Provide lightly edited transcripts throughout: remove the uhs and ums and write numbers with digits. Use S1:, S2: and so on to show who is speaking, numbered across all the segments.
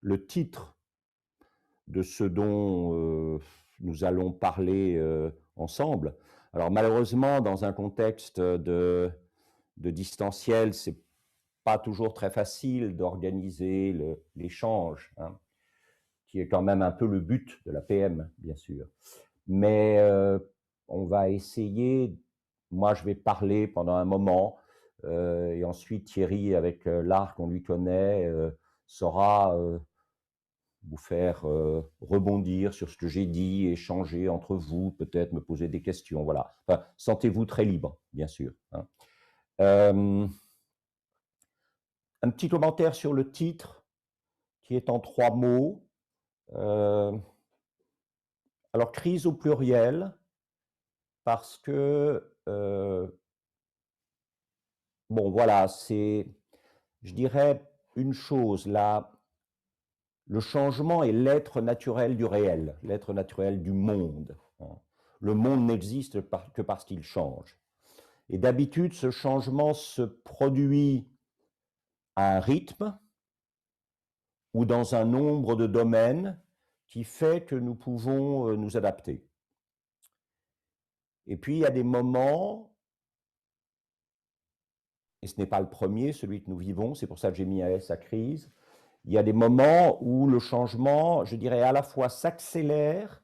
S1: le titre de ce dont nous allons parler ensemble. Alors malheureusement, dans un contexte de distanciel, c'est pas toujours très facile d'organiser l'échange, hein, qui est quand même un peu le but de la PM, bien sûr. Mais on va essayer, moi je vais parler pendant un moment, et ensuite Thierry, avec l'art qu'on lui connaît, saura vous faire rebondir sur ce que j'ai dit, échanger entre vous, peut-être me poser des questions, voilà. Enfin, sentez-vous très libre, bien sûr, hein. Un petit commentaire sur le titre, qui est en 3 mots. Alors, crise au pluriel, parce que, bon, voilà, c'est, je dirais, une chose, là, le changement est l'être naturel du réel, l'être naturel du monde, hein. Le monde n'existe que parce qu'il change. Et d'habitude, ce changement se produit à un rythme ou dans un nombre de domaines qui fait que nous pouvons nous adapter. Et puis, il y a des moments, et ce n'est pas le premier, celui que nous vivons, c'est pour ça que j'ai mis un S à crise, il y a des moments où le changement, je dirais, à la fois s'accélère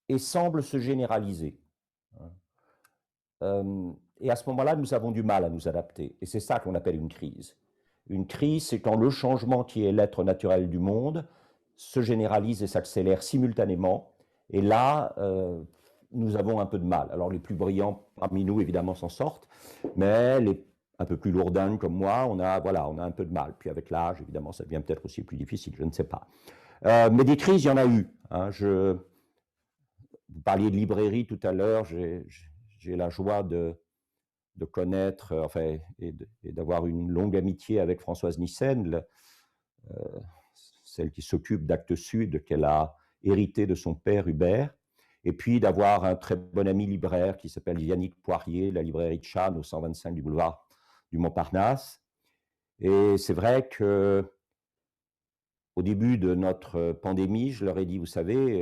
S1: et semble se généraliser. Et à ce moment-là, nous avons du mal à nous adapter. Et c'est ça qu'on appelle une crise. Une crise, c'est quand le changement qui est l'être naturel du monde se généralise et s'accélère simultanément. Et là, nous avons un peu de mal. Alors les plus brillants parmi nous, évidemment, s'en sortent, mais les un peu plus lourdingues comme moi, voilà, on a un peu de mal. Puis avec l'âge, évidemment, ça devient peut-être aussi plus difficile, je ne sais pas. Mais des crises, il y en a eu, hein. Vous parliez de librairie tout à l'heure, j'ai la joie de connaître, enfin, et d'avoir une longue amitié avec Françoise Nyssen, celle qui s'occupe d'Actes Sud, qu'elle a hérité de son père Hubert, et puis d'avoir un très bon ami libraire qui s'appelle Yannick Poirier, la librairie de Channes au 125 du boulevard du Montparnasse. Et c'est vrai que au début de notre pandémie, je leur ai dit, vous savez,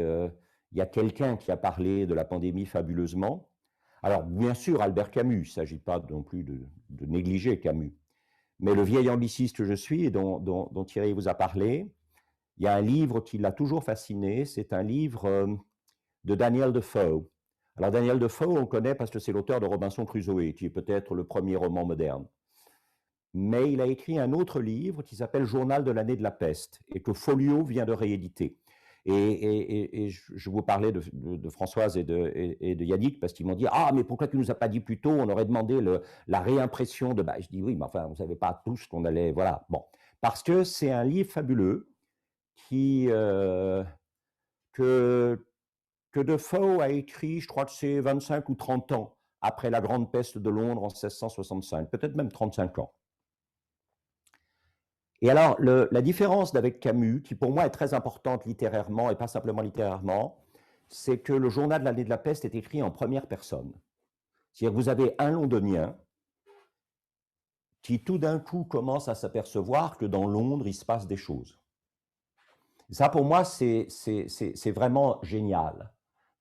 S1: il y a quelqu'un qui a parlé de la pandémie fabuleusement. Alors, bien sûr, Albert Camus, il ne s'agit pas non plus de négliger Camus, mais le vieil angliciste que je suis et dont Thierry vous a parlé, il y a un livre qui l'a toujours fasciné, c'est un livre de Daniel Defoe. Alors, Daniel Defoe, on connaît parce que c'est l'auteur de Robinson Crusoe, qui est peut-être le premier roman moderne. Mais il a écrit un autre livre qui s'appelle Journal de l'année de la peste et que Folio vient de rééditer. Et je vous parlais de Françoise et de Yannick parce qu'ils m'ont dit « Ah, mais pourquoi tu ne nous as pas dit plus tôt? On aurait demandé la réimpression de… » Je dis « Oui, mais enfin, vous ne savez pas tous qu'on allait… » Voilà, bon. Parce que c'est un livre fabuleux que Defoe a écrit, je crois que c'est 25 ou 30 ans après la grande peste de Londres en 1665, peut-être même 35 ans. Et alors, la différence avec Camus, qui pour moi est très importante littérairement et pas simplement littérairement, c'est que le journal de l'année de la peste est écrit en première personne. C'est-à-dire que vous avez un londonien qui tout d'un coup commence à s'apercevoir que dans Londres, il se passe des choses. Et ça, pour moi, c'est vraiment génial.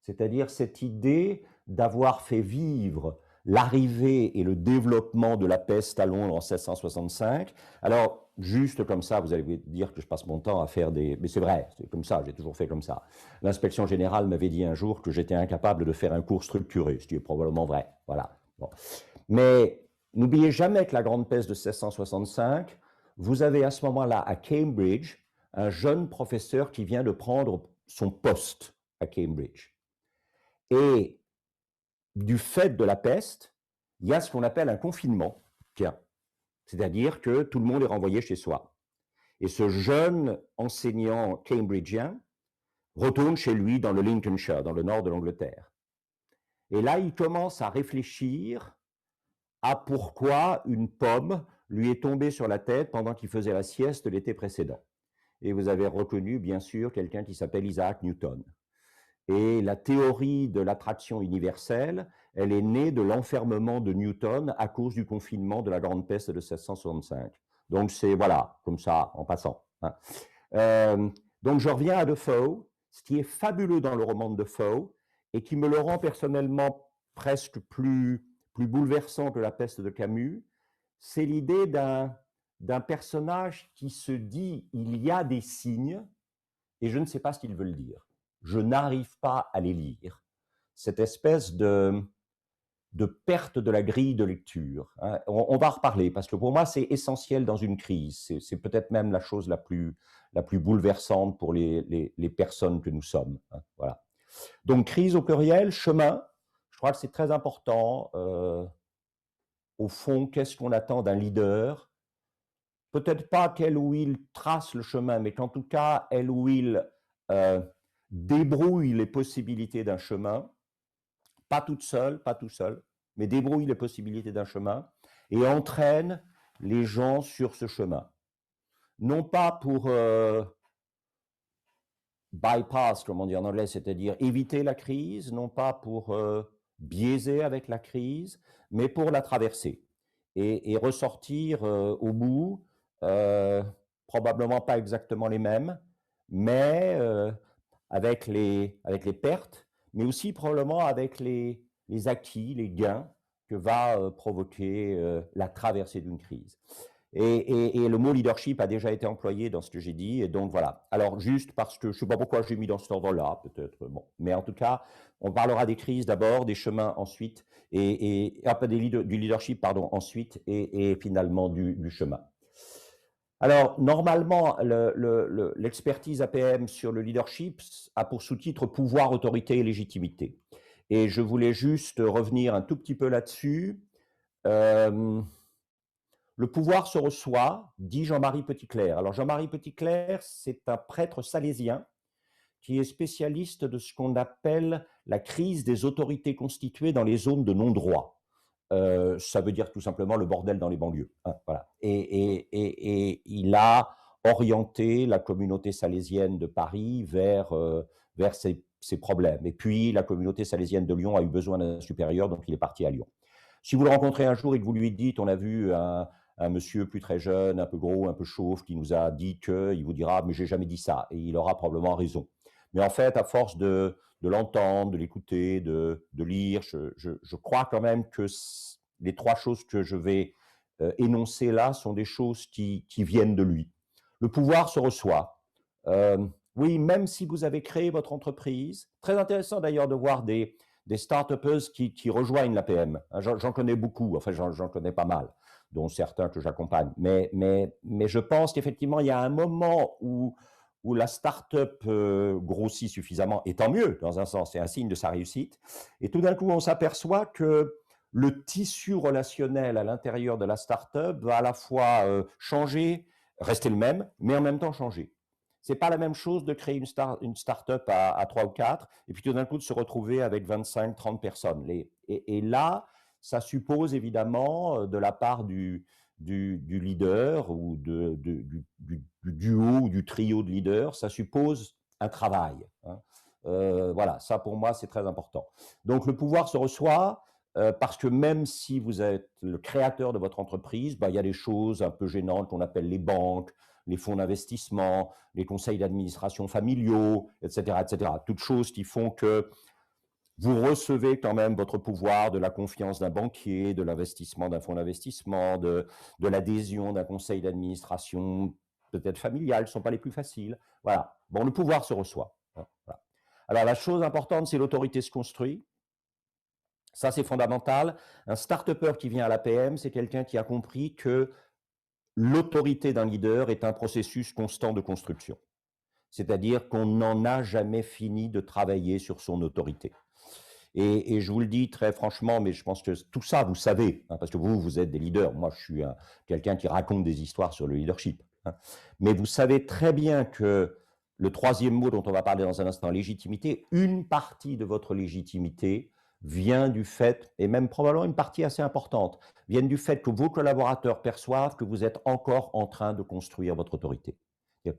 S1: C'est-à-dire cette idée d'avoir fait vivre l'arrivée et le développement de la peste à Londres en 1665. Alors, juste comme ça, vous allez dire que je passe mon temps à faire des… Mais c'est vrai, c'est comme ça, j'ai toujours fait comme ça. L'inspection générale m'avait dit un jour que j'étais incapable de faire un cours structuré, ce qui est probablement vrai. Voilà. Bon. Mais n'oubliez jamais que la grande peste de 1665, vous avez à ce moment-là à Cambridge un jeune professeur qui vient de prendre son poste à Cambridge. Et du fait de la peste, il y a ce qu'on appelle un confinement, c'est-à-dire que tout le monde est renvoyé chez soi. Et ce jeune enseignant cambridgien retourne chez lui dans le Lincolnshire, dans le nord de l'Angleterre. Et là, il commence à réfléchir à pourquoi une pomme lui est tombée sur la tête pendant qu'il faisait la sieste l'été précédent. Et vous avez reconnu, bien sûr, quelqu'un qui s'appelle Isaac Newton. Et la théorie de l'attraction universelle, elle est née de l'enfermement de Newton à cause du confinement de la grande peste de 1665. Donc c'est, voilà, comme ça, en passant, hein. Euh, donc je reviens à Defoe, ce qui est fabuleux dans le roman de Defoe, et qui me le rend personnellement presque plus bouleversant que La peste de Camus, c'est l'idée d'un personnage qui se dit il y a des signes et je ne sais pas ce qu'ils veulent dire. Je n'arrive pas à les lire. Cette espèce de perte de la grille de lecture. Hein. On va en reparler parce que pour moi c'est essentiel dans une crise. C'est peut-être même la chose la plus bouleversante pour les personnes que nous sommes. Hein. Voilà. Donc crise au pluriel, chemin. Je crois que c'est très important. Au fond, qu'est-ce qu'on attend d'un leader? Peut-être pas qu'elle ou il trace le chemin, mais qu'en tout cas, elle ou il euh, débrouille les possibilités d'un chemin, pas toute seule, pas tout seul, mais débrouille les possibilités d'un chemin et entraîne les gens sur ce chemin. Non pas pour bypass, comme on dit en anglais, c'est-à-dire éviter la crise, non pas pour biaiser avec la crise, mais pour la traverser et ressortir au bout, probablement pas exactement les mêmes, mais avec les pertes, mais aussi probablement avec les acquis, les gains que va provoquer la traversée d'une crise. Et le mot leadership a déjà été employé dans ce que j'ai dit, et donc voilà. Alors juste parce que je ne sais pas pourquoi j'ai mis dans cet ordre-là, peut-être, bon. Mais en tout cas, on parlera des crises d'abord, des chemins ensuite, du leadership, pardon, ensuite, et finalement du chemin. Alors, normalement, l'expertise APM sur le leadership a pour sous-titre pouvoir, autorité et légitimité. Et je voulais juste revenir un tout petit peu là-dessus. Le pouvoir se reçoit, dit Jean-Marie Petitclerc. Alors, Jean-Marie Petitclerc, c'est un prêtre salésien qui est spécialiste de ce qu'on appelle la crise des autorités constituées dans les zones de non-droit. Ça veut dire tout simplement le bordel dans les banlieues. Hein, voilà. Et il a orienté la communauté salésienne de Paris vers ces problèmes. Et puis, la communauté salésienne de Lyon a eu besoin d'un supérieur, donc il est parti à Lyon. Si vous le rencontrez un jour et que vous lui dites, on a vu un monsieur plus très jeune, un peu gros, un peu chauve, qui nous a dit que, il vous dira, mais j'ai jamais dit ça, et il aura probablement raison. Mais en fait, à force de l'entendre, de l'écouter, de lire, je crois quand même que les trois choses que je vais énoncer là sont des choses qui viennent de lui. Le pouvoir se reçoit. Oui, même si vous avez créé votre entreprise, très intéressant d'ailleurs de voir des start-upers qui rejoignent l'APM. J'en connais beaucoup, enfin j'en connais pas mal, dont certains que j'accompagne. Mais je pense qu'effectivement, il y a un moment où la start-up grossit suffisamment, et tant mieux, dans un sens, c'est un signe de sa réussite. Et tout d'un coup, on s'aperçoit que le tissu relationnel à l'intérieur de la start-up va à la fois changer, rester le même, mais en même temps changer. C'est pas la même chose de créer une start-up à 3 ou 4, et puis tout d'un coup de se retrouver avec 25, 30 personnes. Et là, ça suppose évidemment de la part du leader ou du duo ou du trio de leaders, ça suppose un travail. Hein. Voilà, ça pour moi c'est très important. Donc le pouvoir se reçoit parce que même si vous êtes le créateur de votre entreprise, il y a des choses un peu gênantes qu'on appelle les banques, les fonds d'investissement, les conseils d'administration familiaux, etc., etc. Toutes choses qui font que vous recevez quand même votre pouvoir de la confiance d'un banquier, de l'investissement d'un fonds d'investissement, de l'adhésion d'un conseil d'administration peut-être familial, ne sont pas les plus faciles. Voilà. Bon, le pouvoir se reçoit. Voilà. Alors, la chose importante, c'est l'autorité se construit. Ça, c'est fondamental. Un start-upper qui vient à l'APM, c'est quelqu'un qui a compris que l'autorité d'un leader est un processus constant de construction. C'est-à-dire qu'on n'en a jamais fini de travailler sur son autorité. Et je vous le dis très franchement, mais je pense que tout ça, vous savez, hein, parce que vous êtes des leaders. Moi, je suis quelqu'un qui raconte des histoires sur le leadership. Hein. Mais vous savez très bien que le troisième mot dont on va parler dans un instant, légitimité, une partie de votre légitimité vient du fait, et même probablement une partie assez importante, vient du fait que vos collaborateurs perçoivent que vous êtes encore en train de construire votre autorité.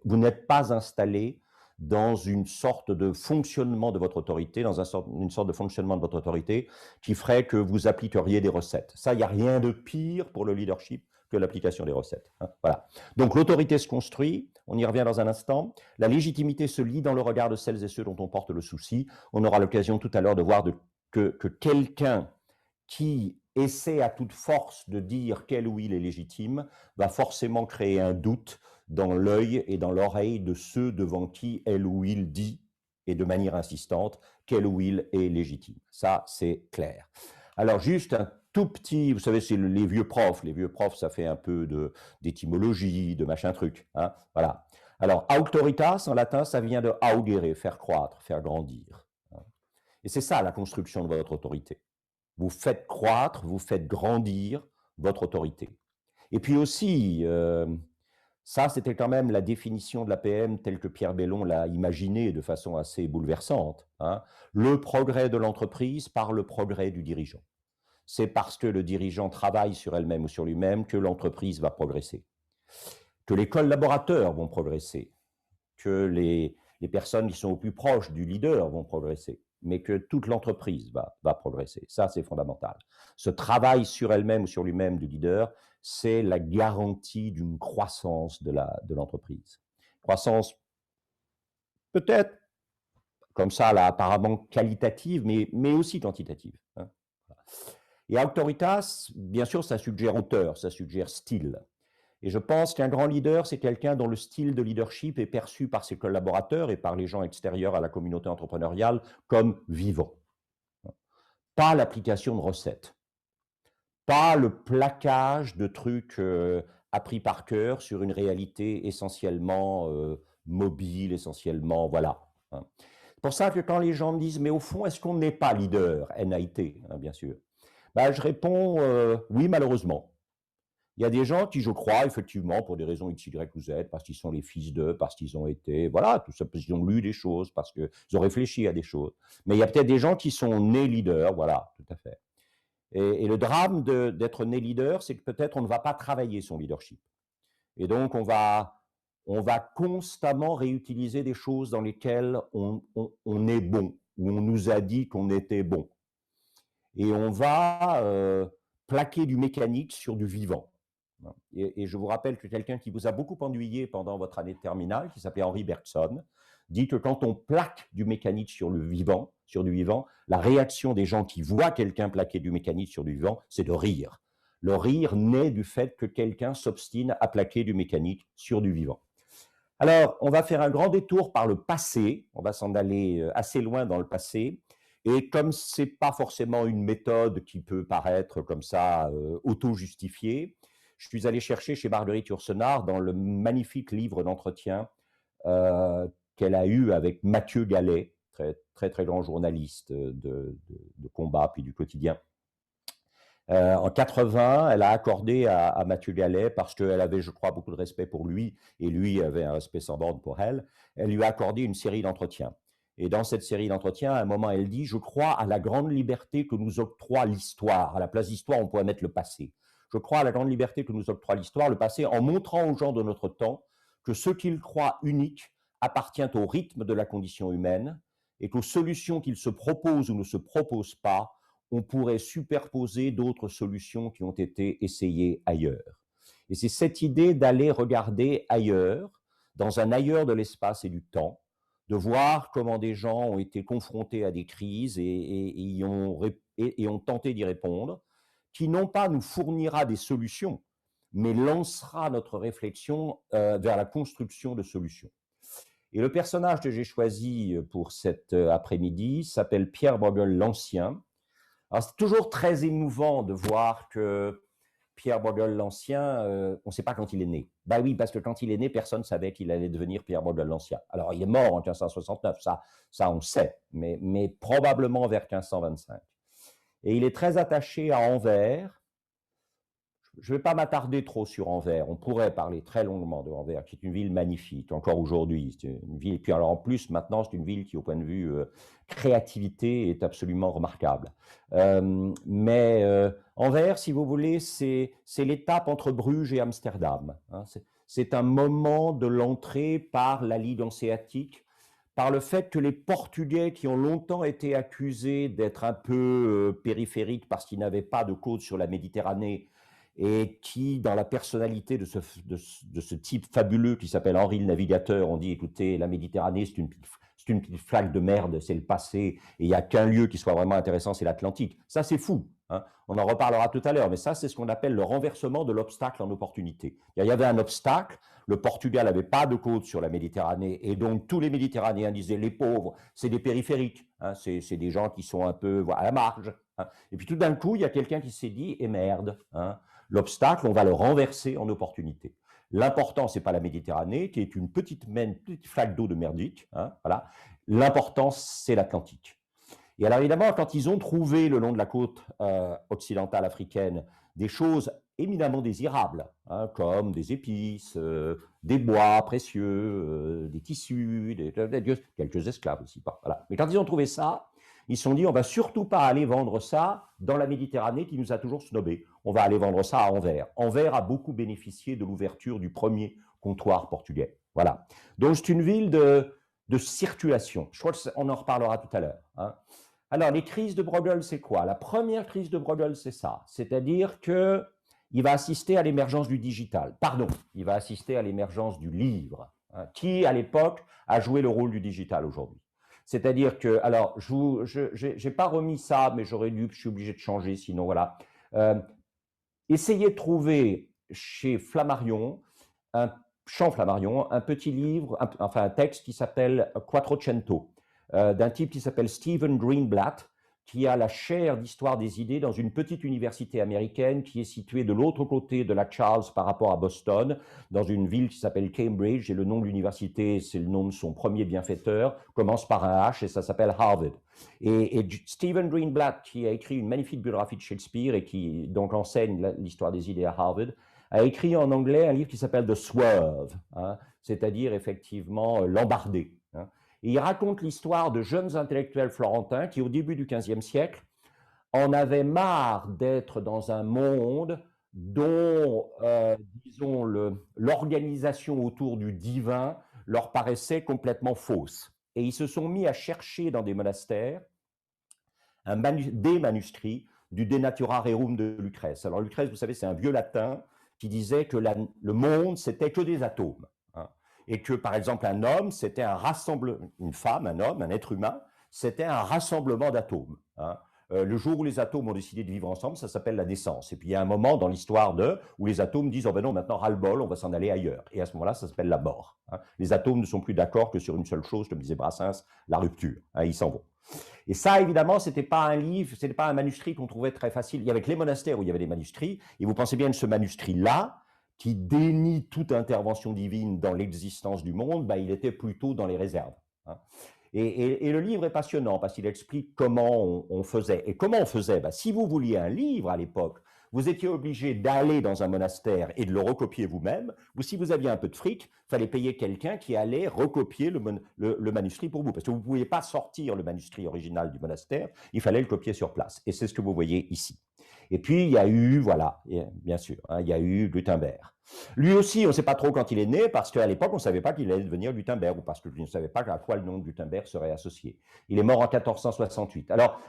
S1: Vous n'êtes pas installé dans une sorte de fonctionnement de votre autorité, dans une sorte de fonctionnement de votre autorité qui ferait que vous appliqueriez des recettes. Ça, il n'y a rien de pire pour le leadership que l'application des recettes. Hein, voilà. Donc l'autorité se construit, On y revient dans un instant. La légitimité se lit dans le regard de celles et ceux dont on porte le souci. On aura l'occasion tout à l'heure de voir que quelqu'un qui essaie à toute force de dire qu'elle ou il est légitime va forcément créer un doute dans l'œil et dans l'oreille de ceux devant qui elle ou il dit, et de manière insistante, qu'elle ou il est légitime. Ça, c'est clair. Alors, juste un tout petit, vous savez, c'est les vieux profs. Les vieux profs, ça fait un peu d'étymologie, de machin truc. Hein, voilà. Alors, auctoritas, en latin, ça vient de augere, faire croître, faire grandir. Et c'est ça la construction de votre autorité. Vous faites croître, vous faites grandir votre autorité. Et puis aussi, ça, c'était quand même la définition de l'APM telle que Pierre Bellon l'a imaginée de façon assez bouleversante. Hein. Le progrès de l'entreprise par le progrès du dirigeant. C'est parce que le dirigeant travaille sur elle-même ou sur lui-même que l'entreprise va progresser, que les collaborateurs vont progresser, que les personnes qui sont au plus proches du leader vont progresser, mais que toute l'entreprise va progresser. Ça, c'est fondamental. Ce travail sur elle-même ou sur lui-même du leader, c'est la garantie d'une croissance de l'entreprise. Croissance peut-être, comme ça, là, apparemment qualitative, mais aussi quantitative. Hein. Et auctoritas, bien sûr, ça suggère auteur, ça suggère style. Et je pense qu'un grand leader, c'est quelqu'un dont le style de leadership est perçu par ses collaborateurs et par les gens extérieurs à la communauté entrepreneuriale comme vivant. Pas l'application de recettes, pas le plaquage de trucs appris par cœur sur une réalité essentiellement mobile, essentiellement, voilà. C'est pour ça que quand les gens me disent, mais au fond, est-ce qu'on n'est pas leader, NIT, hein, bien sûr, ben, je réponds, oui, malheureusement. Il y a des gens qui, je crois, effectivement, pour des raisons X, Y ou Z, parce qu'ils sont les fils d'eux, parce qu'ils ont été, voilà, tout ça, parce qu'ils ont lu des choses, parce qu'ils ont réfléchi à des choses. Mais il y a peut-être des gens qui sont nés leaders, voilà, tout à fait. Et le drame d'être né leader, c'est que peut-être on ne va pas travailler son leadership. Et donc, on va constamment réutiliser des choses dans lesquelles on est bon, où on nous a dit qu'on était bon. Et on va plaquer du mécanique sur du vivant. Et je vous rappelle que quelqu'un qui vous a beaucoup ennuyé pendant votre année de terminale, qui s'appelait Henri Bergson, dit que quand on plaque du mécanique sur du vivant, la réaction des gens qui voient quelqu'un plaquer du mécanique sur du vivant, c'est de rire. Le rire naît du fait que quelqu'un s'obstine à plaquer du mécanique sur du vivant. Alors, on va faire un grand détour par le passé, on va s'en aller assez loin dans le passé, et comme ce n'est pas forcément une méthode qui peut paraître comme ça auto-justifiée, je suis allé chercher chez Marguerite Yourcenar dans le magnifique livre d'entretien qu'elle a eu avec Mathieu Gallet, très grand journaliste de combat puis du quotidien. En 80, elle a accordé à Mathieu Gallet, parce qu'elle avait, je crois, beaucoup de respect pour lui, et lui avait un respect sans borne pour elle, elle lui a accordé une série d'entretiens. Et dans cette série d'entretiens, à un moment, elle dit « Je crois à la grande liberté que nous octroie l'histoire. » À la place d'histoire, on pourrait mettre le passé. Je crois à la grande liberté que nous octroie l'histoire, le passé, en montrant aux gens de notre temps que ce qu'ils croient unique appartient au rythme de la condition humaine et qu'aux solutions qu'ils se proposent ou ne se proposent pas, on pourrait superposer d'autres solutions qui ont été essayées ailleurs. Et c'est cette idée d'aller regarder ailleurs, dans un ailleurs de l'espace et du temps, de voir comment des gens ont été confrontés à des crises et ont tenté d'y répondre, qui non pas nous fournira des solutions, mais lancera notre réflexion vers la construction de solutions. Et le personnage que j'ai choisi pour cet après-midi s'appelle Pierre Bruegel l'Ancien. Alors, c'est toujours très émouvant de voir que Pierre Bruegel l'Ancien, on ne sait pas quand il est né. Ben oui, parce que quand il est né, personne ne savait qu'il allait devenir Pierre Bruegel l'Ancien. Alors, il est mort en 1569, ça on sait, mais probablement vers 1525. Et il est très attaché à Anvers. Je ne vais pas m'attarder trop sur Anvers. On pourrait parler très longuement de Anvers, qui est une ville magnifique, encore aujourd'hui. C'est une ville, puis alors en plus, maintenant, c'est une ville qui, au point de vue créativité, est absolument remarquable. Mais Anvers, si vous voulez, c'est l'étape entre Bruges et Amsterdam. Hein. C'est un moment de l'entrée par la Ligue hanséatique, par le fait que les Portugais, qui ont longtemps été accusés d'être un peu périphériques parce qu'ils n'avaient pas de côte sur la Méditerranée, et qui, dans la personnalité de ce type fabuleux qui s'appelle Henri le Navigateur, on dit, écoutez, la Méditerranée, c'est une petite flaque de merde, c'est le passé, et il n'y a qu'un lieu qui soit vraiment intéressant, c'est l'Atlantique. Ça, c'est fou. Hein. On en reparlera tout à l'heure, mais ça, c'est ce qu'on appelle le renversement de l'obstacle en opportunité. Il y avait un obstacle, le Portugal n'avait pas de côte sur la Méditerranée, et donc tous les Méditerranéens disaient, les pauvres, c'est des périphériques, hein, c'est des gens qui sont un peu à la marge. Hein. Et puis tout d'un coup, il y a quelqu'un qui s'est dit, et merde, hein, l'obstacle, on va le renverser en opportunité. L'important, ce n'est pas la Méditerranée, qui est une petite flaque d'eau de merdique. Hein, voilà. L'important, c'est l'Atlantique. Et alors, évidemment, quand ils ont trouvé le long de la côte occidentale africaine des choses éminemment désirables, hein, comme des épices, des bois précieux, des tissus, quelques esclaves aussi. Voilà. Mais quand ils ont trouvé ça, ils se sont dit, on ne va surtout pas aller vendre ça dans la Méditerranée qui nous a toujours snobés. On va aller vendre ça à Anvers. Anvers a beaucoup bénéficié de l'ouverture du premier comptoir portugais. Voilà. Donc, c'est une ville de circulation. Je crois qu'on en reparlera tout à l'heure. Hein. Alors, les crises de Bruegel, c'est quoi? La première crise de Bruegel, c'est ça. C'est-à-dire qu'il va assister à l'émergence du digital. Pardon, il va assister à l'émergence du livre, hein, qui, à l'époque, a joué le rôle du digital aujourd'hui. C'est-à-dire que, alors, je n'ai pas remis ça, mais j'aurais dû, je suis obligé de changer, sinon voilà. Essayez de trouver chez Flammarion, Jean Flammarion, un petit livre, un texte qui s'appelle Quattrocento, d'un type qui s'appelle Stephen Greenblatt, qui a la chaire d'histoire des idées dans une petite université américaine qui est située de l'autre côté de la Charles par rapport à Boston, dans une ville qui s'appelle Cambridge, et le nom de l'université, c'est le nom de son premier bienfaiteur, commence par un H et ça s'appelle Harvard. Et Stephen Greenblatt, qui a écrit une magnifique biographie de Shakespeare et qui donc enseigne l'histoire des idées à Harvard, a écrit en anglais un livre qui s'appelle The Swerve, hein, c'est-à-dire effectivement l'embardé. Hein. Et il raconte l'histoire de jeunes intellectuels florentins qui, au début du XVe siècle, en avaient marre d'être dans un monde dont, disons, l'organisation autour du divin leur paraissait complètement fausse. Et ils se sont mis à chercher dans des monastères des manuscrits du De Natura Rerum de Lucrèce. Alors Lucrèce, vous savez, c'est un vieux latin qui disait que le monde, c'était que des atomes. Hein, et que, par exemple, un homme, c'était un rassemblement, une femme, un homme, un être humain, c'était un rassemblement d'atomes. Hein. Le jour où les atomes ont décidé de vivre ensemble, ça s'appelle la naissance. Et puis il y a un moment dans l'histoire où les atomes disent « Oh ben non, maintenant ras-le-bol, on va s'en aller ailleurs ». Et à ce moment-là, ça s'appelle la mort. Hein. Les atomes ne sont plus d'accord que sur une seule chose, comme disait Brassens, la rupture. Hein, ils s'en vont. Et ça, évidemment, ce n'était pas un livre, ce n'était pas un manuscrit qu'on trouvait très facile. Il y avait que les monastères où il y avait des manuscrits, et vous pensez bien de ce manuscrit-là, qui dénie toute intervention divine dans l'existence du monde, ben, il était plutôt dans les réserves. Hein. Et le livre est passionnant parce qu'il explique comment on faisait. Et comment on faisait? Ben, si vous vouliez un livre à l'époque, vous étiez obligé d'aller dans un monastère et de le recopier vous-même, ou si vous aviez un peu de fric, il fallait payer quelqu'un qui allait recopier le manuscrit pour vous, parce que vous ne pouviez pas sortir le manuscrit original du monastère, il fallait le copier sur place. Et c'est ce que vous voyez ici. Et puis, il y a eu, voilà, bien sûr, hein, il y a eu Gutenberg. Lui aussi, on ne sait pas trop quand il est né, parce qu'à l'époque, on ne savait pas qu'il allait devenir Gutenberg, ou parce que je ne savais pas à quoi le nom de Gutenberg serait associé. Il est mort en 1468. Alors,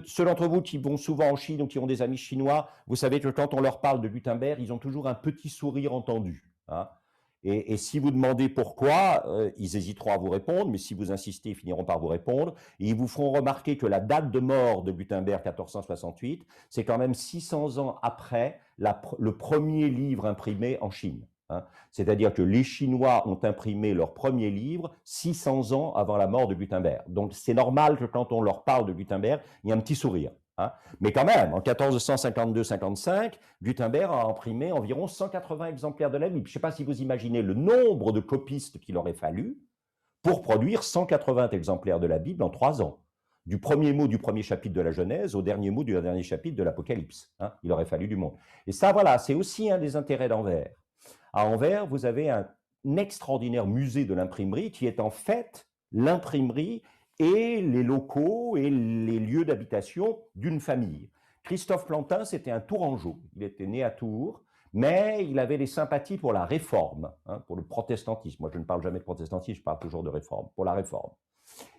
S1: ceux d'entre vous qui vont souvent en Chine ou qui ont des amis chinois, vous savez que quand on leur parle de Gutenberg, ils ont toujours un petit sourire entendu. Hein. Et si vous demandez pourquoi, ils hésiteront à vous répondre, mais si vous insistez, ils finiront par vous répondre. Et ils vous feront remarquer que la date de mort de Gutenberg, 1468, c'est quand même 600 ans après le premier livre imprimé en Chine. Hein. C'est-à-dire que les Chinois ont imprimé leur premier livre 600 ans avant la mort de Gutenberg. Donc c'est normal que quand on leur parle de Gutenberg, il y ait un petit sourire. Hein. Mais quand même, en 1452-55, Gutenberg a imprimé environ 180 exemplaires de la Bible. Je ne sais pas si vous imaginez le nombre de copistes qu'il aurait fallu pour produire 180 exemplaires de la Bible en 3 ans. Du premier mot du premier chapitre de la Genèse au dernier mot du dernier chapitre de l'Apocalypse. Hein. Il aurait fallu du monde. Et ça, voilà, c'est aussi un des intérêts d'Anvers. À Anvers, vous avez un extraordinaire musée de l'imprimerie qui est en fait l'imprimerie et les locaux et les lieux d'habitation d'une famille. Christophe Plantin, c'était un Tourangeau. Il était né à Tours, mais il avait des sympathies pour la réforme, hein, pour le protestantisme. Moi, je ne parle jamais de protestantisme, je parle toujours de réforme, pour la réforme.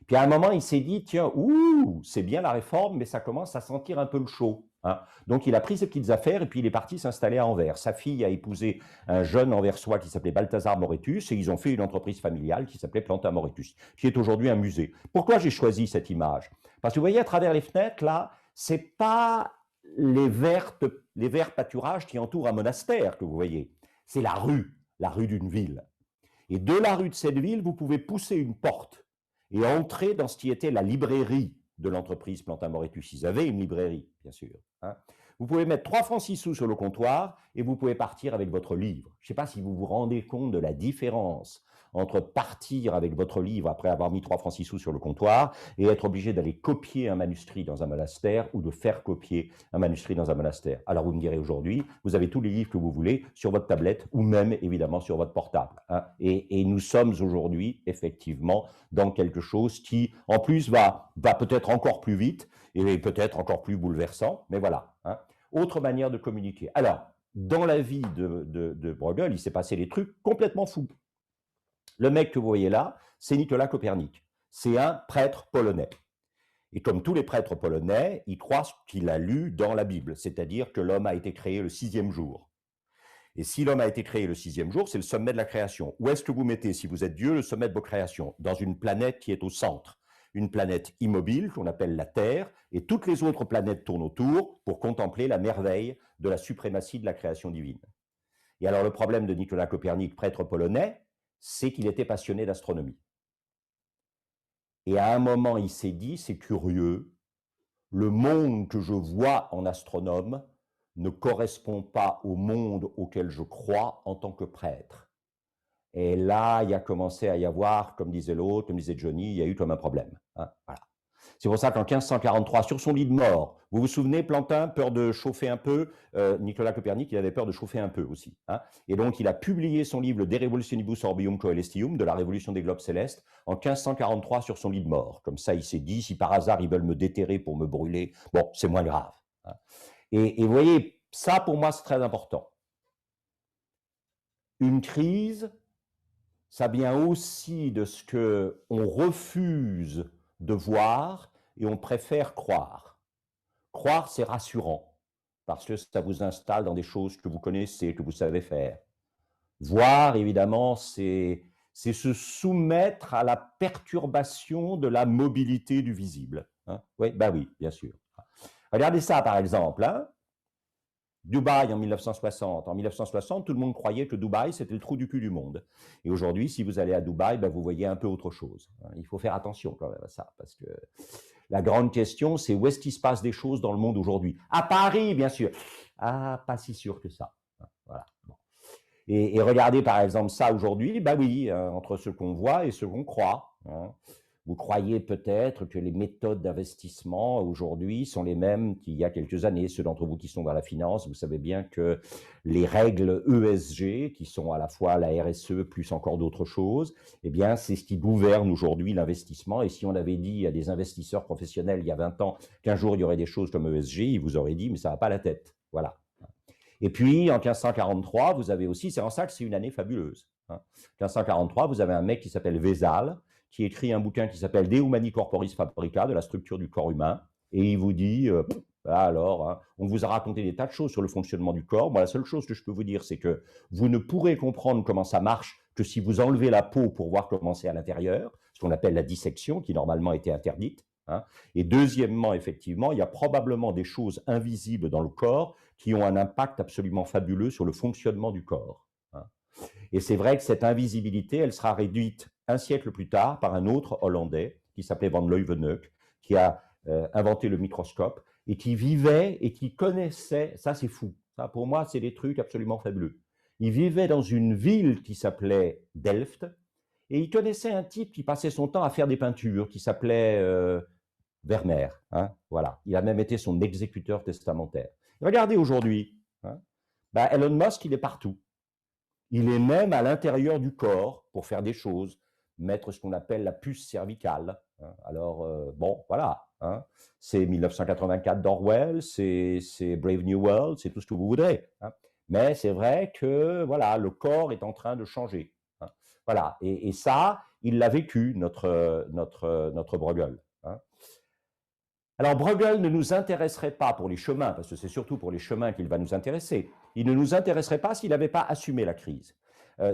S1: Puis à un moment, il s'est dit, tiens, ouh, c'est bien la réforme, mais ça commence à sentir un peu le chaud. Hein. Donc il a pris ses petites affaires et puis il est parti s'installer à Anvers. Sa fille a épousé un jeune Anversois qui s'appelait Balthazar Moretus et ils ont fait une entreprise familiale qui s'appelait Planta Moretus, qui est aujourd'hui un musée. Pourquoi j'ai choisi cette image? Parce que vous voyez à travers les fenêtres, là, c'est pas les verts pâturages qui entourent un monastère que vous voyez. C'est la rue d'une ville. Et de la rue de cette ville, vous pouvez pousser une porte et entrer dans ce qui était la librairie de l'entreprise Planta Moretus. Ils avaient une librairie, bien sûr. Hein. Vous pouvez mettre 3 francs 6 sous sur le comptoir et vous pouvez partir avec votre livre. Je ne sais pas si vous vous rendez compte de la différence entre partir avec votre livre après avoir mis 3 francs 6 sous sur le comptoir et être obligé d'aller copier un manuscrit dans un monastère ou de faire copier un manuscrit dans un monastère. Alors vous me direz aujourd'hui, vous avez tous les livres que vous voulez sur votre tablette ou même évidemment sur votre portable. Hein. Et nous sommes aujourd'hui effectivement dans quelque chose qui en plus va peut-être encore plus vite et peut-être encore plus bouleversant, mais voilà. Hein. Autre manière de communiquer. Alors, dans la vie de Bruegel, il s'est passé des trucs complètement fous. Le mec que vous voyez là, c'est Nicolas Copernic. C'est un prêtre polonais. Et comme tous les prêtres polonais, il croit ce qu'il a lu dans la Bible, c'est-à-dire que l'homme a été créé le 6e jour. Et si l'homme a été créé le 6e jour, c'est le sommet de la création. Où est-ce que vous mettez, si vous êtes Dieu, le sommet de vos créations? Dans une planète qui est au centre. Une planète immobile qu'on appelle la Terre, et toutes les autres planètes tournent autour pour contempler la merveille de la suprématie de la création divine. Et alors le problème de Nicolas Copernic, prêtre polonais, c'est qu'il était passionné d'astronomie. Et à un moment, il s'est dit, c'est curieux, le monde que je vois en astronome ne correspond pas au monde auquel je crois en tant que prêtre. Et là, il a commencé à y avoir, comme disait l'autre, comme disait Johnny, il y a eu comme un problème. Hein, voilà. C'est pour ça qu'en 1543, sur son lit de mort, vous vous souvenez, Plantin, peur de chauffer un peu, Nicolas Copernic, il avait peur de chauffer un peu aussi. Hein, et donc, il a publié son livre De Revolutionibus Orbium Coelestium, de la révolution des globes célestes, en 1543 sur son lit de mort. Comme ça, il s'est dit, si par hasard ils veulent me déterrer pour me brûler, bon, c'est moins grave. Hein. Et vous voyez, ça, pour moi, c'est très important. Une crise, ça vient aussi de ce qu'on refuse de voir et on préfère croire. Croire, c'est rassurant, parce que ça vous installe dans des choses que vous connaissez, que vous savez faire. Voir, évidemment, c'est se soumettre à la perturbation de la mobilité du visible. Hein. Oui, ben oui, bien sûr. Regardez ça, par exemple. Hein. Dubaï en 1960. En 1960, tout le monde croyait que Dubaï, c'était le trou du cul du monde. Et aujourd'hui, si vous allez à Dubaï, ben, vous voyez un peu autre chose. Il faut faire attention quand même à ça, parce que la grande question, c'est où est-ce qu'il se passe des choses dans le monde aujourd'hui? À Paris, bien sûr. Ah, pas si sûr que ça. Voilà. Bon. Et regardez par exemple ça aujourd'hui, ben oui, entre ce qu'on voit et ce qu'on croit. Hein. Vous croyez peut-être que les méthodes d'investissement aujourd'hui sont les mêmes qu'il y a quelques années. Ceux d'entre vous qui sont dans la finance, vous savez bien que les règles ESG, qui sont à la fois la RSE plus encore d'autres choses, eh bien, c'est ce qui gouverne aujourd'hui l'investissement. Et si on avait dit à des investisseurs professionnels il y a 20 ans qu'un jour il y aurait des choses comme ESG, ils vous auraient dit, mais ça va pas la tête. Voilà. Et puis, en 1543, vous avez aussi, c'est en ça que c'est une année fabuleuse. Hein. 1543, vous avez un mec qui s'appelle Vézal, qui écrit un bouquin qui s'appelle De Humani Corporis Fabrica, de la structure du corps humain, et il vous dit, alors, hein, on vous a raconté des tas de choses sur le fonctionnement du corps. Moi, la seule chose que je peux vous dire, c'est que vous ne pourrez comprendre comment ça marche que si vous enlevez la peau pour voir comment c'est à l'intérieur, ce qu'on appelle la dissection, qui normalement était interdite. Hein. Et deuxièmement, effectivement, il y a probablement des choses invisibles dans le corps qui ont un impact absolument fabuleux sur le fonctionnement du corps. Hein. Et c'est vrai que cette invisibilité, elle sera réduite un siècle plus tard par un autre Hollandais qui s'appelait Van Leeuwenhoek, qui a inventé le microscope et qui vivait et qui connaissait, ça c'est fou, ça pour moi c'est des trucs absolument fabuleux. Il vivait dans une ville qui s'appelait Delft et il connaissait un type qui passait son temps à faire des peintures, qui s'appelait Vermeer. Hein, voilà. Il a même été son exécuteur testamentaire. Regardez aujourd'hui, hein, ben Elon Musk, il est partout. Il est même à l'intérieur du corps pour faire des choses, mettre ce qu'on appelle la puce cervicale. Hein. Alors, bon, voilà. Hein. C'est 1984 d'Orwell, c'est Brave New World, c'est tout ce que vous voudrez. Hein. Mais c'est vrai que voilà, le corps est en train de changer. Hein. Voilà, et ça, il l'a vécu, notre Bruegel. Hein. Alors Bruegel ne nous intéresserait pas pour les chemins, parce que c'est surtout pour les chemins qu'il va nous intéresser. Il ne nous intéresserait pas s'il n'avait pas assumé la crise.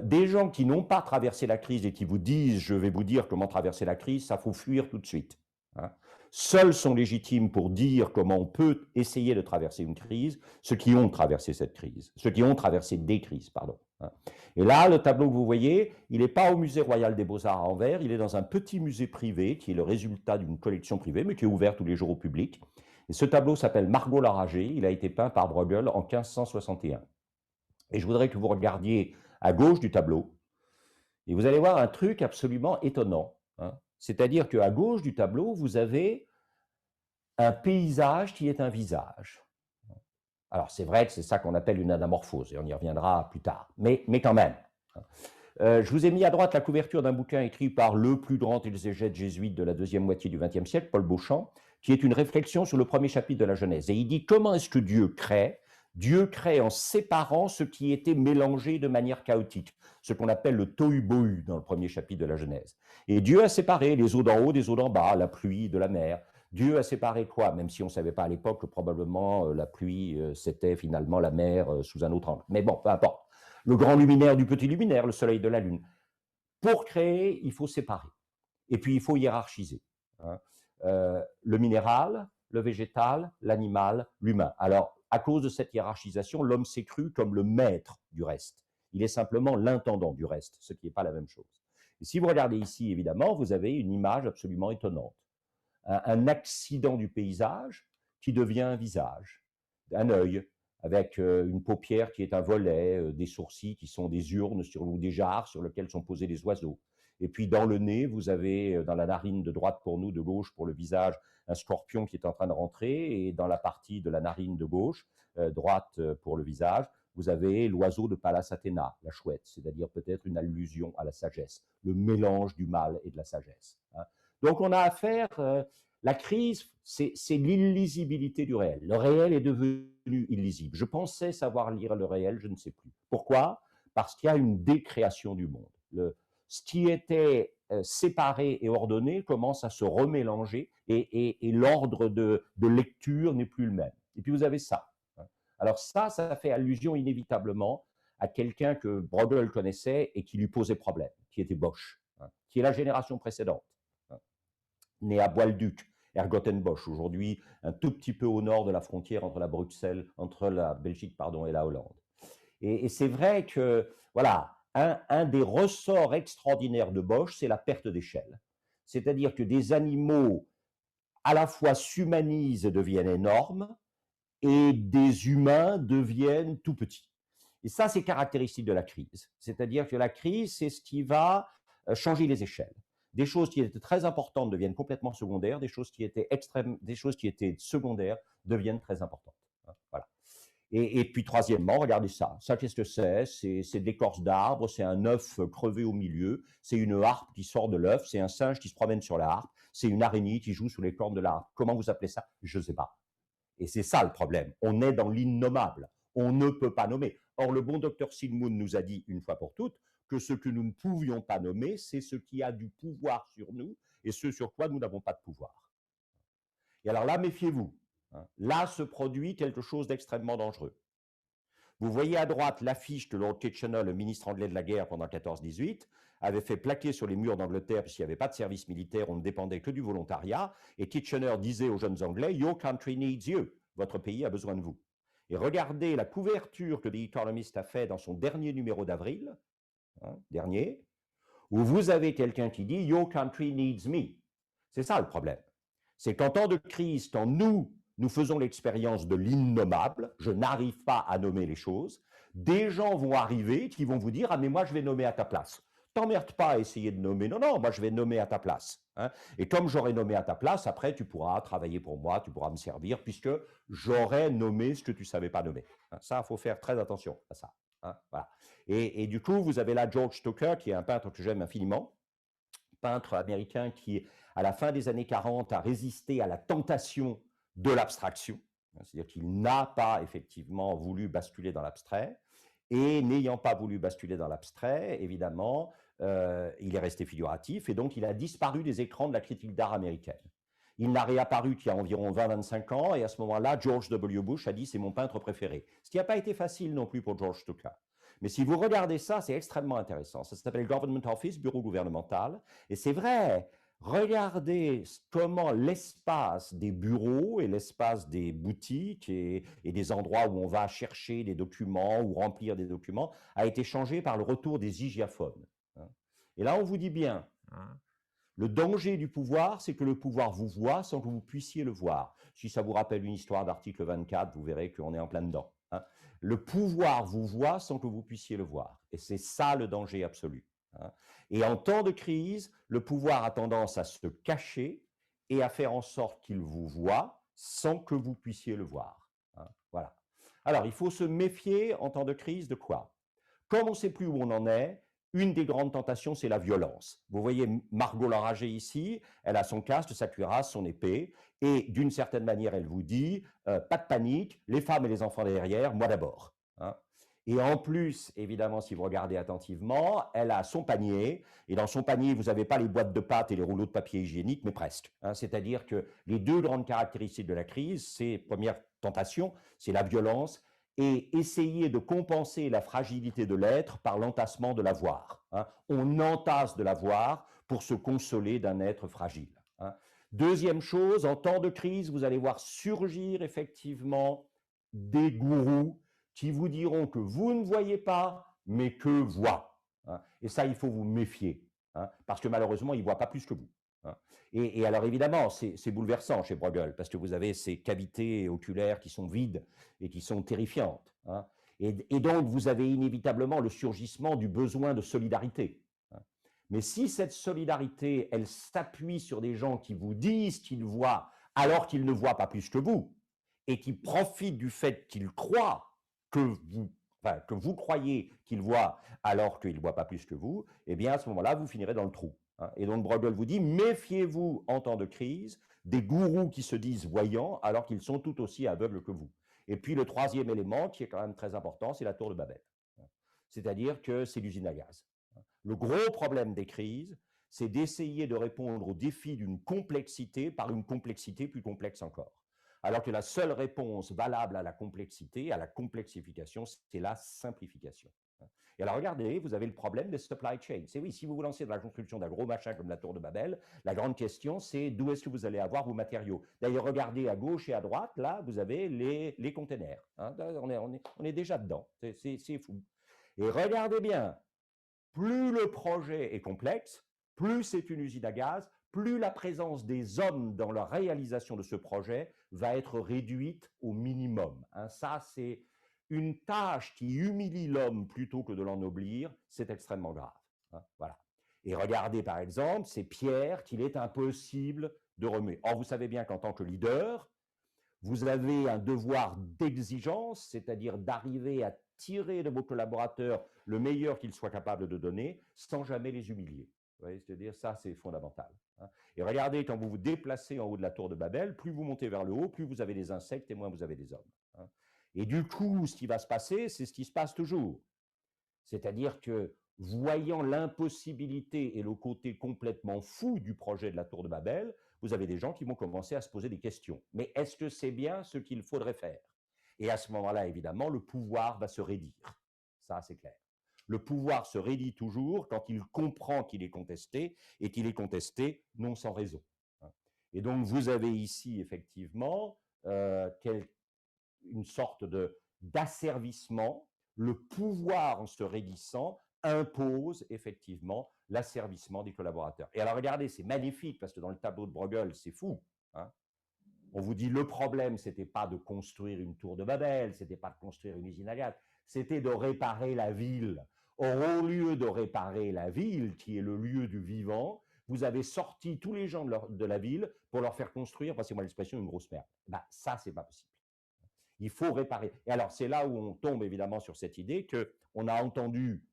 S1: Des gens qui n'ont pas traversé la crise et qui vous disent « je vais vous dire comment traverser la crise », ça faut fuir tout de suite. Hein. Seuls sont légitimes pour dire comment on peut essayer de traverser une crise ceux qui ont traversé cette crise, ceux qui ont traversé des crises, pardon. Hein. Et là, le tableau que vous voyez, il n'est pas au Musée royal des Beaux-Arts à Anvers, il est dans un petit musée privé qui est le résultat d'une collection privée, mais qui est ouvert tous les jours au public. Et ce tableau s'appelle Margot l'Aragée, il a été peint par Bruegel en 1561. Et je voudrais que vous regardiez à gauche du tableau, et vous allez voir un truc absolument étonnant. Hein. C'est-à-dire qu'à gauche du tableau, vous avez un paysage qui est un visage. Alors c'est vrai que c'est ça qu'on appelle une anamorphose, et on y reviendra plus tard, mais quand même. Je vous ai mis à droite la couverture d'un bouquin écrit par le plus grand exégète jésuite de la deuxième moitié du XXe siècle, Paul Beauchamp, qui est une réflexion sur le premier chapitre de la Genèse. Et il dit comment est-ce que Dieu crée? Dieu crée en séparant ce qui était mélangé de manière chaotique, ce qu'on appelle le tohu-bohu dans le premier chapitre de la Genèse. Et Dieu a séparé les eaux d'en haut des eaux d'en bas, la pluie de la mer. Dieu a séparé quoi? Même si on ne savait pas à l'époque que probablement la pluie, c'était finalement la mer sous un autre angle. Mais bon, peu importe. Le grand luminaire du petit luminaire, le soleil de la lune. Pour créer, il faut séparer. Et puis, il faut hiérarchiser. Hein. Le minéral, le végétal, l'animal, l'humain. Alors, à cause de cette hiérarchisation, l'homme s'est cru comme le maître du reste. Il est simplement l'intendant du reste, ce qui n'est pas la même chose. Et si vous regardez ici, évidemment, vous avez une image absolument étonnante. Un accident du paysage qui devient un visage, un œil, avec une paupière qui est un volet, des sourcils qui sont des urnes ou des jarres sur lesquelles sont posés des oiseaux. Et puis dans le nez, vous avez dans la narine de droite pour nous, de gauche pour le visage, un scorpion qui est en train de rentrer. Et dans la partie de la narine de gauche, droite pour le visage, vous avez l'oiseau de Pallas Athéna, la chouette, c'est-à-dire peut-être une allusion à la sagesse, le mélange du mal et de la sagesse. Hein. Donc on a affaire, la crise, c'est l'illisibilité du réel. Le réel est devenu illisible. Je pensais savoir lire le réel, je ne sais plus. Pourquoi? Parce qu'il y a une décréation du monde. Ce qui était séparé et ordonné commence à se remélanger et l'ordre de lecture n'est plus le même. Et puis vous avez ça. Alors ça fait allusion inévitablement à quelqu'un que Bruegel connaissait et qui lui posait problème, qui était Bosch, qui est la génération précédente, né à Bois-le-Duc, Ergotenbosch, aujourd'hui un tout petit peu au nord de la frontière entre la Belgique et la Hollande. Et c'est vrai que, voilà, un des ressorts extraordinaires de Bosch, c'est la perte d'échelle. C'est-à-dire que des animaux à la fois s'humanisent et deviennent énormes, et des humains deviennent tout petits. Et ça, c'est caractéristique de la crise. C'est-à-dire que la crise, c'est ce qui va changer les échelles. Des choses qui étaient très importantes deviennent complètement secondaires, des choses qui étaient secondaires deviennent très importantes. Voilà. Et puis troisièmement, regardez ça. Ça, qu'est-ce que c'est? C'est de l'écorce d'arbre, c'est un œuf crevé au milieu, c'est une harpe qui sort de l'œuf, c'est un singe qui se promène sur la harpe, c'est une araignée qui joue sous les cornes de la harpe. Comment vous appelez ça? Je ne sais pas. Et c'est ça le problème. On est dans l'innommable. On ne peut pas nommer. Or, le bon docteur Sigmund nous a dit une fois pour toutes que ce que nous ne pouvions pas nommer, c'est ce qui a du pouvoir sur nous et ce sur quoi nous n'avons pas de pouvoir. Et alors là, méfiez-vous. Là se produit quelque chose d'extrêmement dangereux. Vous voyez à droite l'affiche que Lord Kitchener, le ministre anglais de la guerre pendant 14-18, avait fait plaquer sur les murs d'Angleterre, puisqu'il n'y avait pas de service militaire, on ne dépendait que du volontariat, et Kitchener disait aux jeunes Anglais « Your country needs you », votre pays a besoin de vous. Et regardez la couverture que The Economist a fait dans son dernier numéro d'avril, dernier, où vous avez quelqu'un qui dit « Your country needs me ». C'est ça le problème. C'est qu'en temps de crise, quand nous faisons l'expérience de l'innommable, je n'arrive pas à nommer les choses, des gens vont arriver qui vont vous dire « Ah mais moi je vais nommer à ta place ». T'emmerde pas à essayer de nommer, non, non, moi je vais nommer à ta place. Hein. Et comme j'aurai nommé à ta place, après tu pourras travailler pour moi, tu pourras me servir, puisque j'aurai nommé ce que tu ne savais pas nommer. Hein. Ça, il faut faire très attention à ça. Hein. Voilà. Et du coup, vous avez là George Stoker, qui est un peintre que j'aime infiniment, peintre américain qui, à la fin des années 40, a résisté à la tentation de l'abstraction, c'est-à-dire qu'il n'a pas effectivement voulu basculer dans l'abstrait. Et n'ayant pas voulu basculer dans l'abstrait, évidemment, il est resté figuratif et donc il a disparu des écrans de la critique d'art américaine. Il n'a réapparu qu'il y a environ 20-25 ans et à ce moment-là, George W. Bush a dit c'est mon peintre préféré. Ce qui n'a pas été facile non plus pour George Stuka. Mais si vous regardez ça, c'est extrêmement intéressant. Ça s'appelle Government Office, bureau gouvernemental. Et c'est vrai, regardez comment l'espace des bureaux et l'espace des boutiques et des endroits où on va chercher des documents ou remplir des documents a été changé par le retour des hygiaphones. Et là, on vous dit bien, le danger du pouvoir, c'est que le pouvoir vous voit sans que vous puissiez le voir. Si ça vous rappelle une histoire d'article 24, vous verrez qu'on est en plein dedans. Le pouvoir vous voit sans que vous puissiez le voir. Et c'est ça le danger absolu. Et en temps de crise, le pouvoir a tendance à se cacher et à faire en sorte qu'il vous voie sans que vous puissiez le voir. Voilà. Alors, il faut se méfier en temps de crise de quoi? Comme on ne sait plus où on en est, une des grandes tentations, c'est la violence. Vous voyez Margot l'enragée ici, elle a son casque, sa cuirasse, son épée, et d'une certaine manière, elle vous dit, pas de panique, les femmes et les enfants derrière, moi d'abord. Et en plus, évidemment, si vous regardez attentivement, elle a son panier, et dans son panier, vous n'avez pas les boîtes de pâtes et les rouleaux de papier hygiénique, mais presque. C'est-à-dire que les deux grandes caractéristiques de la crise, c'est, première tentation, c'est la violence, et essayer de compenser la fragilité de l'être par l'entassement de l'avoir. On entasse de l'avoir pour se consoler d'un être fragile. Deuxième chose, en temps de crise, vous allez voir surgir effectivement des gourous qui vous diront que vous ne voyez pas, mais que voient. Et ça, il faut vous méfier, parce que malheureusement, ils ne voient pas plus que vous. Et alors évidemment, c'est bouleversant chez Bruegel, parce que vous avez ces cavités oculaires qui sont vides et qui sont terrifiantes. Et donc, vous avez inévitablement le surgissement du besoin de solidarité. Mais si cette solidarité, elle s'appuie sur des gens qui vous disent qu'ils voient alors qu'ils ne voient pas plus que vous, et qui profitent du fait qu'ils croient que vous croyez qu'ils voient alors qu'ils ne voient pas plus que vous, eh bien à ce moment-là, vous finirez dans le trou. Et donc Bruegel vous dit, méfiez-vous en temps de crise des gourous qui se disent voyants alors qu'ils sont tout aussi aveugles que vous. Et puis le troisième élément qui est quand même très important, c'est la tour de Babel. C'est-à-dire que c'est l'usine à gaz. Le gros problème des crises, c'est d'essayer de répondre aux défis d'une complexité par une complexité plus complexe encore. Alors que la seule réponse valable à la complexité, à la complexification, c'est la simplification. Et alors regardez, vous avez le problème des supply chains. C'est oui, si vous vous lancez dans la construction d'un gros machin comme la tour de Babel, la grande question, c'est d'où est-ce que vous allez avoir vos matériaux. D'ailleurs, regardez à gauche et à droite, là, vous avez les containers. On est déjà dedans, c'est fou. Et regardez bien, plus le projet est complexe, plus c'est une usine à gaz, plus la présence des hommes dans la réalisation de ce projet va être réduite au minimum. Ça, c'est une tâche qui humilie l'homme plutôt que de l'ennoblir, c'est extrêmement grave. Voilà. Et regardez par exemple ces pierres qu'il est impossible de remuer. Or, vous savez bien qu'en tant que leader, vous avez un devoir d'exigence, c'est-à-dire d'arriver à tirer de vos collaborateurs le meilleur qu'ils soient capables de donner sans jamais les humilier. Vous voyez, c'est-à-dire ça, c'est fondamental. Et regardez, quand vous vous déplacez en haut de la tour de Babel, plus vous montez vers le haut, plus vous avez des insectes et moins vous avez des hommes. Et du coup, ce qui va se passer, c'est ce qui se passe toujours. C'est-à-dire que, voyant l'impossibilité et le côté complètement fou du projet de la tour de Babel, vous avez des gens qui vont commencer à se poser des questions. Mais est-ce que c'est bien ce qu'il faudrait faire? Et à ce moment-là, évidemment, le pouvoir va se raidire. Ça, c'est clair. Le pouvoir se raidit toujours quand il comprend qu'il est contesté et qu'il est contesté non sans raison. Et donc, vous avez ici, effectivement, une sorte d'asservissement. Le pouvoir, en se raidissant, impose effectivement l'asservissement des collaborateurs. Et alors regardez, c'est magnifique parce que dans le tableau de Bruegel, c'est fou. On vous dit le problème, c'était pas de construire une tour de Babel, c'était pas de construire une usine à gaz, c'était de réparer la ville. Or, au lieu de réparer la ville, qui est le lieu du vivant, vous avez sorti tous les gens de la ville pour leur faire construire, passez-moi l'expression, une grosse merde. Ça, c'est pas possible. Il faut réparer. Et alors, c'est là où on tombe évidemment sur cette idée qu'on a entendu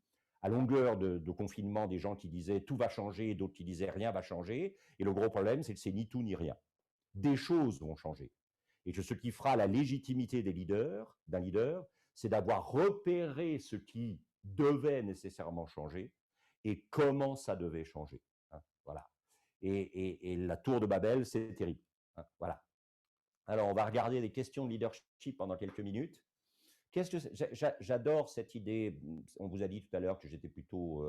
S1: à longueur de confinement des gens qui disaient tout va changer et d'autres qui disaient rien va changer. Et le gros problème, c'est que c'est ni tout ni rien. Des choses vont changer. Et que ce qui fera la légitimité d'un leader, c'est d'avoir repéré ce qui devait nécessairement changer et comment ça devait changer. Hein, voilà. Et la tour de Babel, c'est terrible. Hein, voilà. Alors, on va regarder les questions de leadership pendant quelques minutes. J'adore cette idée. On vous a dit tout à l'heure que j'étais plutôt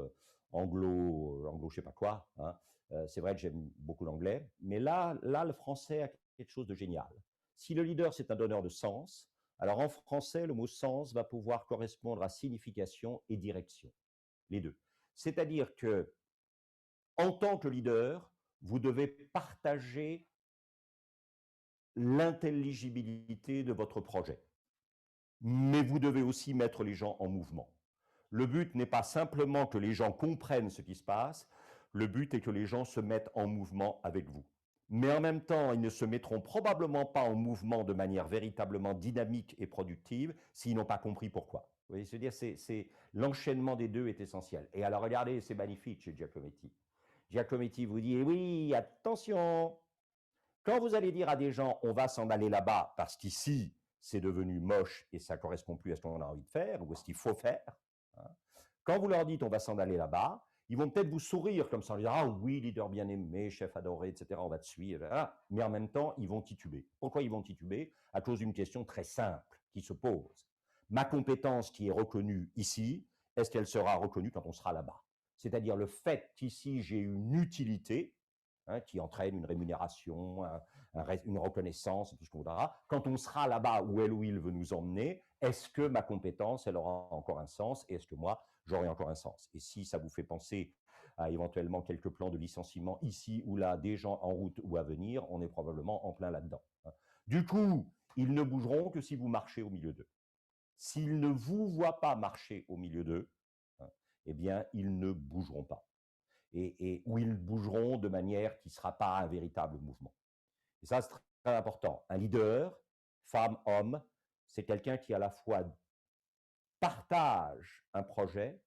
S1: anglo, je sais pas quoi. Hein. C'est vrai que j'aime beaucoup l'anglais, mais là, le français a quelque chose de génial. Si le leader, c'est un donneur de sens, alors en français, le mot sens va pouvoir correspondre à signification et direction, les deux. C'est-à-dire que, en tant que leader, vous devez partager l'intelligibilité de votre projet. Mais vous devez aussi mettre les gens en mouvement. Le but n'est pas simplement que les gens comprennent ce qui se passe, le but est que les gens se mettent en mouvement avec vous. Mais en même temps, ils ne se mettront probablement pas en mouvement de manière véritablement dynamique et productive s'ils n'ont pas compris pourquoi. Vous voyez, c'est l'enchaînement des deux est essentiel. Et alors regardez, c'est magnifique chez Giacometti. Giacometti vous dit, oui, attention, quand vous allez dire à des gens, on va s'en aller là-bas parce qu'ici, c'est devenu moche et ça ne correspond plus à ce qu'on a envie de faire ou à ce qu'il faut faire, hein, quand vous leur dites, on va s'en aller là-bas, ils vont peut-être vous sourire comme ça, en disant, ah oui, leader bien-aimé, chef adoré, etc., on va te suivre. Mais en même temps, ils vont tituber. Pourquoi ils vont tituber? À cause d'une question très simple qui se pose. Ma compétence qui est reconnue ici, est-ce qu'elle sera reconnue quand on sera là-bas? C'est-à-dire le fait qu'ici, j'ai une utilité, hein, qui entraîne une rémunération, une reconnaissance, tout ce qu'on voudra. Quand on sera là-bas où elle ou il veut nous emmener, est-ce que ma compétence, elle aura encore un sens et est-ce que moi, j'aurai encore un sens? Et si ça vous fait penser à éventuellement quelques plans de licenciement ici ou là, des gens en route ou à venir, on est probablement en plein là-dedans. Du coup, ils ne bougeront que si vous marchez au milieu d'eux. S'ils ne vous voient pas marcher au milieu d'eux, eh bien, ils ne bougeront pas. Où ils bougeront de manière qui ne sera pas un véritable mouvement. Et ça, c'est très important. Un leader, femme, homme, c'est quelqu'un qui à la fois partage un projet,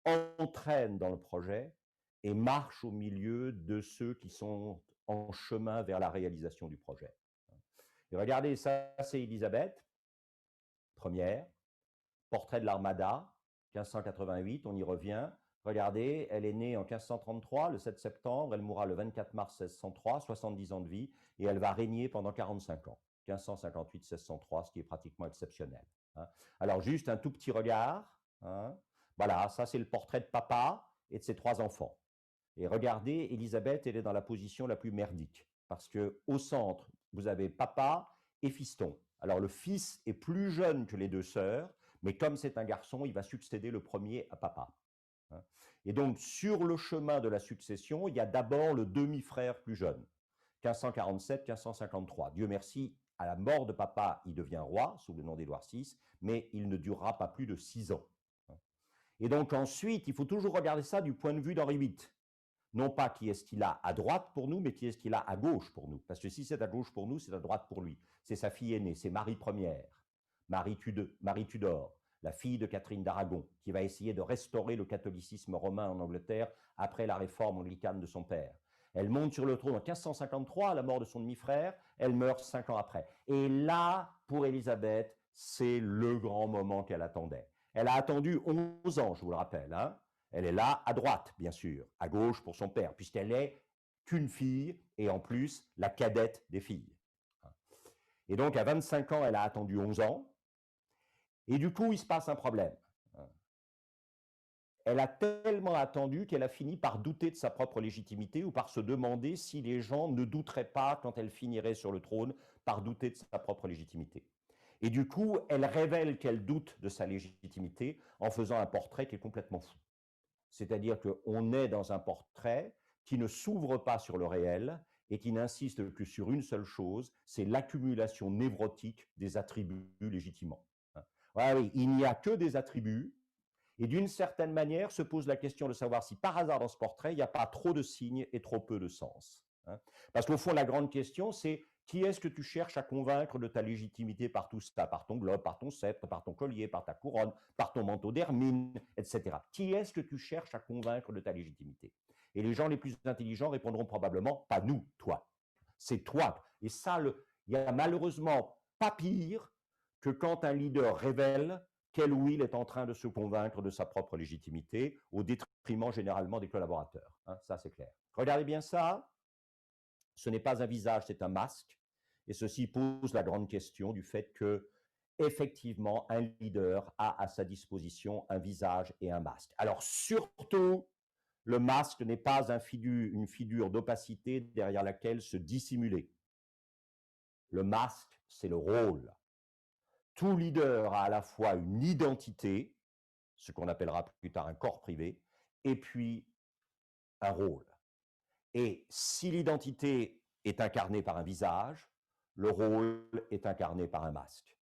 S1: entraîne dans le projet et marche au milieu de ceux qui sont en chemin vers la réalisation du projet. Et regardez, ça, c'est Élisabeth, première, portrait de l'Armada, 1588, on y revient. Regardez, elle est née en 1533, le 7 septembre, elle mourra le 24 mars 1603, 70 ans de vie, et elle va régner pendant 45 ans, 1558-1603, ce qui est pratiquement exceptionnel. Hein. Alors, juste un tout petit regard. Hein. Voilà, ça c'est le portrait de papa et de ses 3 enfants. Et regardez, Élisabeth, elle est dans la position la plus merdique, parce qu'au centre, vous avez papa et fiston. Alors, le fils est plus jeune que les 2 sœurs, mais comme c'est un garçon, il va succéder le premier à papa. Et donc, sur le chemin de la succession, il y a d'abord le demi-frère plus jeune, 1547-1553. Dieu merci, à la mort de papa, il devient roi, sous le nom d'Édouard VI, mais il ne durera pas plus de 6 ans. Et donc ensuite, il faut toujours regarder ça du point de vue d'Henri VIII. Non pas qui est-ce qu'il a à droite pour nous, mais qui est-ce qu'il a à gauche pour nous. Parce que si c'est à gauche pour nous, c'est à droite pour lui. C'est sa fille aînée, c'est Marie Ier, Marie Tudor, la fille de Catherine d'Aragon, qui va essayer de restaurer le catholicisme romain en Angleterre après la réforme anglicane de son père. Elle monte sur le trône en 1553, à la mort de son demi-frère, elle meurt 5 ans après. Et là, pour Élisabeth, c'est le grand moment qu'elle attendait. Elle a attendu 11 ans, je vous le rappelle. Hein. Elle est là, à droite, bien sûr, à gauche pour son père, puisqu'elle est qu'une fille, et en plus, la cadette des filles. Et donc, à 25 ans, elle a attendu 11 ans, et du coup, il se passe un problème. Elle a tellement attendu qu'elle a fini par douter de sa propre légitimité ou par se demander si les gens ne douteraient pas, quand elle finirait sur le trône, par douter de sa propre légitimité. Et du coup, elle révèle qu'elle doute de sa légitimité en faisant un portrait qui est complètement fou. C'est-à-dire qu'on est dans un portrait qui ne s'ouvre pas sur le réel et qui n'insiste que sur une seule chose, c'est l'accumulation névrotique des attributs légitimants. Ouais, oui, il n'y a que des attributs, et d'une certaine manière se pose la question de savoir si par hasard dans ce portrait, il n'y a pas trop de signes et trop peu de sens. Parce qu'au fond, la grande question, c'est qui est-ce que tu cherches à convaincre de ta légitimité par tout ça, par ton globe, par ton sceptre, par ton collier, par ta couronne, par ton manteau d'hermine, etc. Qui est-ce que tu cherches à convaincre de ta légitimité? Et les gens les plus intelligents répondront probablement, pas nous, toi. C'est toi. Et ça, il y a malheureusement pas pire que quand un leader révèle qu'elle ou il est en train de se convaincre de sa propre légitimité, au détriment généralement des collaborateurs. Hein, ça, c'est clair. Regardez bien ça. Ce n'est pas un visage, c'est un masque. Et ceci pose la grande question du fait que, effectivement, un leader a à sa disposition un visage et un masque. Alors, surtout, le masque n'est pas une figure d'opacité derrière laquelle se dissimuler. Le masque, c'est le rôle. Tout leader a à la fois une identité, ce qu'on appellera plus tard un corps privé, et puis un rôle. Et si l'identité est incarnée par un visage, le rôle est incarné par un masque.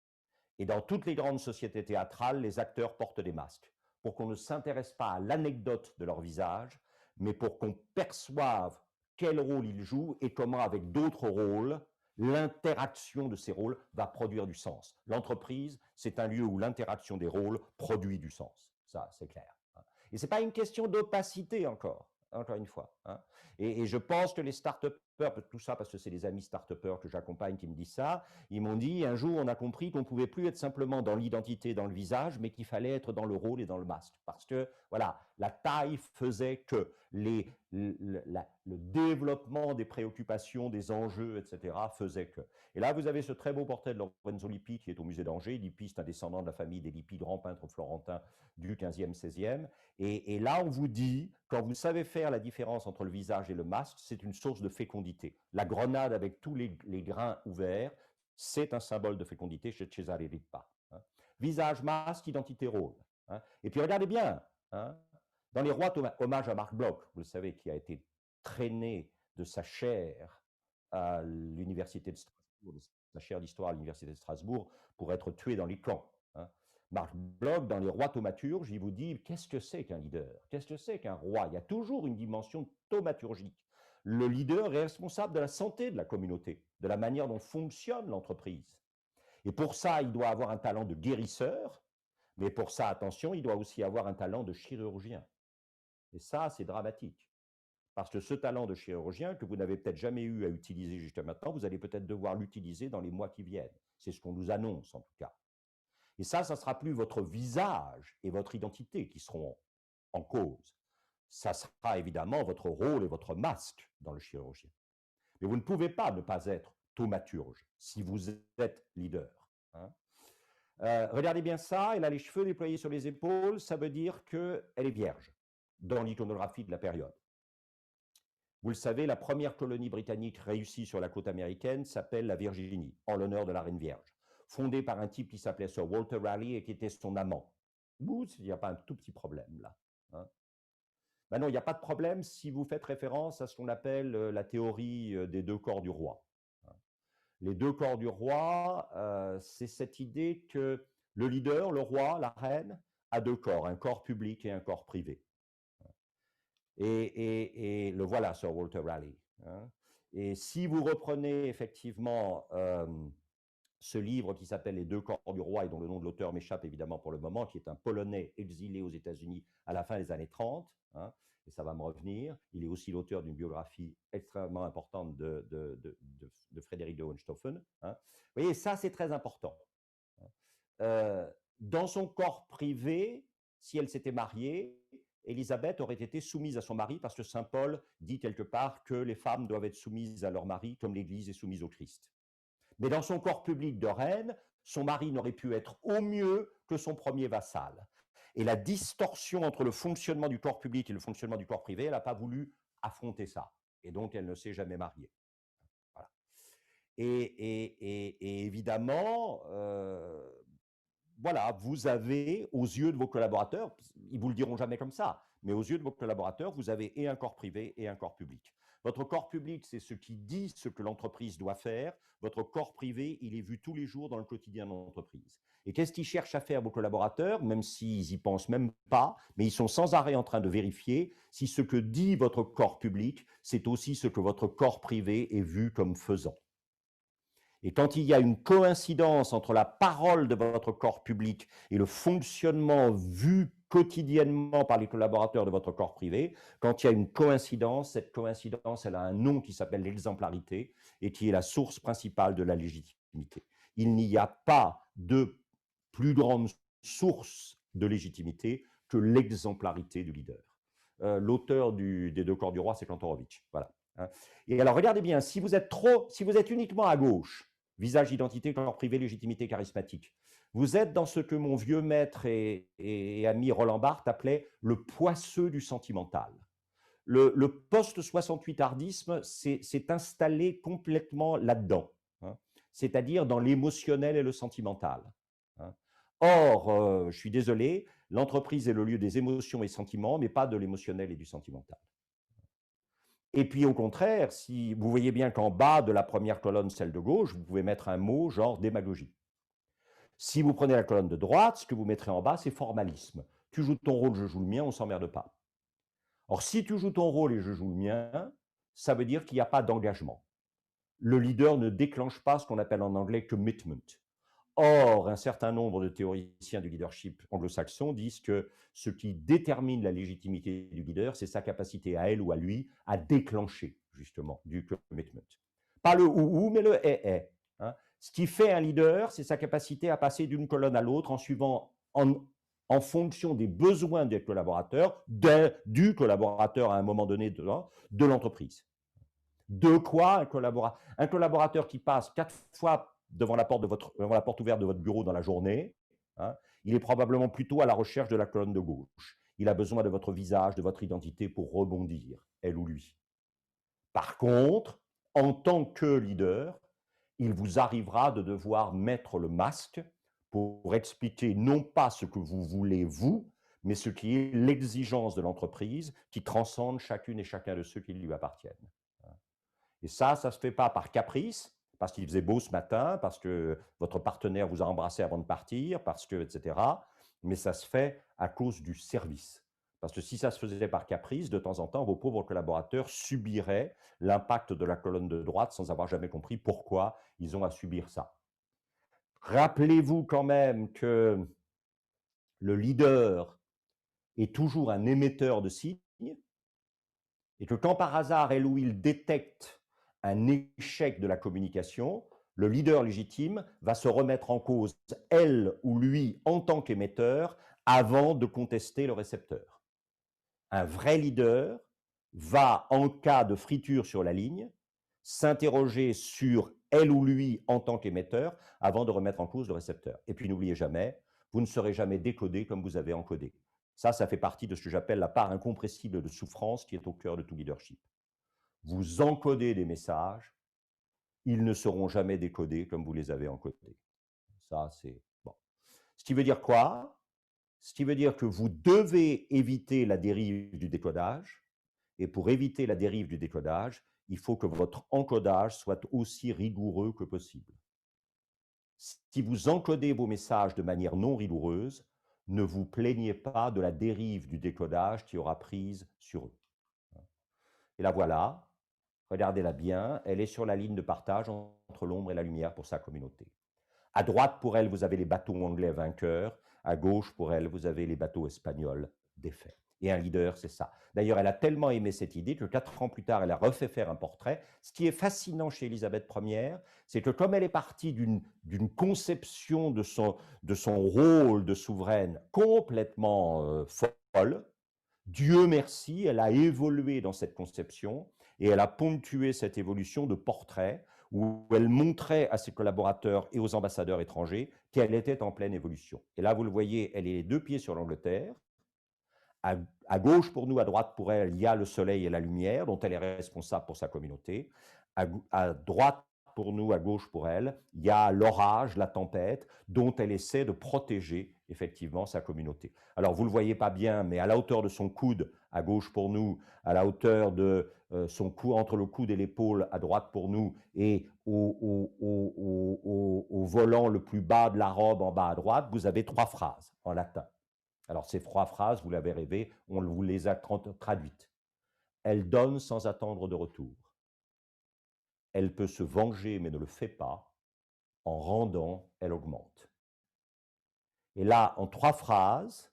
S1: Et dans toutes les grandes sociétés théâtrales, les acteurs portent des masques pour qu'on ne s'intéresse pas à l'anecdote de leur visage, mais pour qu'on perçoive quel rôle ils jouent et comment, avec d'autres rôles, l'interaction de ces rôles va produire du sens. L'entreprise, c'est un lieu où l'interaction des rôles produit du sens. Ça, c'est clair. Et ce n'est pas une question d'opacité encore une fois. Et je pense que les start-upers, tout ça parce que c'est des amis start-upers que j'accompagne qui me disent ça, ils m'ont dit, un jour on a compris qu'on ne pouvait plus être simplement dans l'identité, dans le visage, mais qu'il fallait être dans le rôle et dans le masque. Parce que, voilà, la taille faisait que le développement des préoccupations, des enjeux, etc., faisait que. Et là, vous avez ce très beau portrait de Lorenzo Lippi qui est au musée d'Angers. Lippi, c'est un descendant de la famille des Lippi, grands peintres florentins du 15e, 16e. Et là, on vous dit, quand vous savez faire la différence entre le visage et le masque, c'est une source de fécondité. La grenade avec tous les grains ouverts, c'est un symbole de fécondité chez Cesare Ripa. Visage, masque, identité, rôle. Et puis regardez bien, dans les rois, hommage à Marc Bloch, vous le savez, qui a été traîné de sa chaire à l'université de Strasbourg, de sa chaire d'histoire à l'université de Strasbourg, pour être tué dans les camps. Marc Bloch, dans les rois thaumaturges, il vous dit qu'est-ce que c'est qu'un leader? Qu'est-ce que c'est qu'un roi? Il y a toujours une dimension thaumaturgique. Le leader est responsable de la santé de la communauté, de la manière dont fonctionne l'entreprise. Et pour ça, il doit avoir un talent de guérisseur, mais pour ça, attention, il doit aussi avoir un talent de chirurgien. Et ça, c'est dramatique. Parce que ce talent de chirurgien, que vous n'avez peut-être jamais eu à utiliser jusqu'à maintenant, vous allez peut-être devoir l'utiliser dans les mois qui viennent. C'est ce qu'on nous annonce, en tout cas. Et ça ne sera plus votre visage et votre identité qui seront en cause. Ça sera évidemment votre rôle et votre masque dans le chirurgien. Mais vous ne pouvez pas ne pas être thaumaturge si vous êtes leader. Regardez bien ça, elle a les cheveux déployés sur les épaules, ça veut dire qu'elle est vierge dans l'iconographie de la période. Vous le savez, la première colonie britannique réussie sur la côte américaine s'appelle la Virginie, en l'honneur de la Reine Vierge, fondée par un type qui s'appelait Sir Walter Raleigh et qui était son amant. Il n'y a pas un tout petit problème là. Ben non, il n'y a pas de problème si vous faites référence à ce qu'on appelle la théorie des deux corps du roi. Les deux corps du roi, c'est cette idée que le leader, le roi, la reine, a deux corps, un corps public et un corps privé. Et le voilà, Sir Walter Raleigh. Et si vous reprenez effectivement ce livre qui s'appelle Les deux corps du roi et dont le nom de l'auteur m'échappe évidemment pour le moment, qui est un Polonais exilé aux États-Unis à la fin des années 30, et ça va me revenir. Il est aussi l'auteur d'une biographie extrêmement importante de Frédéric de Hohenstaufen. Vous voyez, ça c'est très important. Dans son corps privé, si elle s'était mariée, Élisabeth aurait été soumise à son mari parce que saint Paul dit quelque part que les femmes doivent être soumises à leur mari comme l'Église est soumise au Christ. Mais dans son corps public de reine, son mari n'aurait pu être au mieux que son premier vassal. Et la distorsion entre le fonctionnement du corps public et le fonctionnement du corps privé, elle n'a pas voulu affronter ça. Et donc, elle ne s'est jamais mariée. Voilà. Et évidemment, voilà, vous avez, aux yeux de vos collaborateurs, ils ne vous le diront jamais comme ça, mais aux yeux de vos collaborateurs, vous avez et un corps privé et un corps public. Votre corps public, c'est ce qui dit ce que l'entreprise doit faire. Votre corps privé, il est vu tous les jours dans le quotidien de l'entreprise. Et qu'est-ce qu'ils cherchent à faire vos collaborateurs, même s'ils n'y pensent même pas, mais ils sont sans arrêt en train de vérifier si ce que dit votre corps public, c'est aussi ce que votre corps privé est vu comme faisant. Et quand il y a une coïncidence entre la parole de votre corps public et le fonctionnement vu quotidiennement par les collaborateurs de votre corps privé, quand il y a une coïncidence, cette coïncidence, elle a un nom qui s'appelle l'exemplarité et qui est la source principale de la légitimité. Il n'y a pas de plus grande source de légitimité que l'exemplarité du leader. L'auteur des Deux corps du roi, c'est Kantorowicz. Voilà. Hein. Et alors, regardez bien, si vous êtes uniquement à gauche, visage, identité, corps privé, légitimité, charismatique, vous êtes dans ce que mon vieux maître et ami Roland Barthes appelait le poisseux du sentimental. Le post-68 hardisme s'est installé complètement là-dedans, hein, c'est-à-dire dans l'émotionnel et le sentimental. Hein. Or, je suis désolé, l'entreprise est le lieu des émotions et sentiments, mais pas de l'émotionnel et du sentimental. Et puis au contraire, si vous voyez bien qu'en bas de la première colonne, celle de gauche, vous pouvez mettre un mot genre démagogie. Si vous prenez la colonne de droite, ce que vous mettrez en bas, c'est formalisme. Tu joues ton rôle, je joue le mien, on ne s'emmerde pas. Or, si tu joues ton rôle et je joue le mien, ça veut dire qu'il n'y a pas d'engagement. Le leader ne déclenche pas ce qu'on appelle en anglais commitment. Or, un certain nombre de théoriciens du leadership anglo-saxon disent que ce qui détermine la légitimité du leader, c'est sa capacité à elle ou à lui à déclencher justement du commitment. Pas le ou, mais le est. Hein. Ce qui fait un leader, c'est sa capacité à passer d'une colonne à l'autre en suivant, en fonction des besoins des collaborateurs, du collaborateur à un moment donné de l'entreprise. De quoi un collaborateur qui passe 4 fois devant la porte ouverte de votre bureau dans la journée, hein, il est probablement plutôt à la recherche de la colonne de gauche. Il a besoin de votre visage, de votre identité pour rebondir, elle ou lui. Par contre, en tant que leader, il vous arrivera de devoir mettre le masque pour expliquer non pas ce que vous voulez vous, mais ce qui est l'exigence de l'entreprise qui transcende chacune et chacun de ceux qui lui appartiennent. Et ça ne se fait pas par caprice, parce qu'il faisait beau ce matin, parce que votre partenaire vous a embrassé avant de partir, parce que, etc. Mais ça se fait à cause du service. Parce que si ça se faisait par caprice, de temps en temps, vos pauvres collaborateurs subiraient l'impact de la colonne de droite sans avoir jamais compris pourquoi ils ont à subir ça. Rappelez-vous quand même que le leader est toujours un émetteur de signes et que quand par hasard, elle ou il détecte un échec de la communication, le leader légitime va se remettre en cause, elle ou lui, en tant qu'émetteur, avant de contester le récepteur. Un vrai leader va, en cas de friture sur la ligne, s'interroger sur elle ou lui en tant qu'émetteur avant de remettre en cause le récepteur. Et puis n'oubliez jamais, vous ne serez jamais décodé comme vous avez encodé. Ça fait partie de ce que j'appelle la part incompressible de souffrance qui est au cœur de tout leadership. Vous encodez des messages, ils ne seront jamais décodés comme vous les avez encodés. Ça, c'est bon. Ce qui veut dire quoi? Ce qui veut dire que vous devez éviter la dérive du décodage. Et pour éviter la dérive du décodage, il faut que votre encodage soit aussi rigoureux que possible. Si vous encodez vos messages de manière non rigoureuse, ne vous plaignez pas de la dérive du décodage qui aura prise sur eux. Et la voilà, regardez-la bien, elle est sur la ligne de partage entre l'ombre et la lumière pour sa communauté. À droite, pour elle, vous avez les bateaux anglais vainqueurs. À gauche, pour elle, vous avez les bateaux espagnols défaits. Et un leader, c'est ça. D'ailleurs, elle a tellement aimé cette idée que 4 ans plus tard, elle a refait faire un portrait. Ce qui est fascinant chez Élisabeth Ier, c'est que comme elle est partie d'une conception de son rôle de souveraine complètement folle, Dieu merci, elle a évolué dans cette conception et elle a ponctué cette évolution de portraits où elle montrait à ses collaborateurs et aux ambassadeurs étrangers qu'elle était en pleine évolution. Et là, vous le voyez, elle est les 2 pieds sur l'Angleterre. À gauche pour nous, à droite pour elle, il y a le soleil et la lumière dont elle est responsable pour sa communauté. À droite pour nous, à gauche pour elle, il y a l'orage, la tempête, dont elle essaie de protéger effectivement sa communauté. Alors, vous ne le voyez pas bien, mais à la hauteur de son coude, à gauche pour nous, à la hauteur de son cou, entre le coude et l'épaule, à droite pour nous, et au volant le plus bas de la robe, en bas à droite, vous avez 3 phrases en latin. Alors, ces 3 phrases, vous l'avez rêvé, on vous les a traduites. Elle donne sans attendre de retour. Elle peut se venger, mais ne le fait pas. En rendant, elle augmente. Et là, en 3 phrases,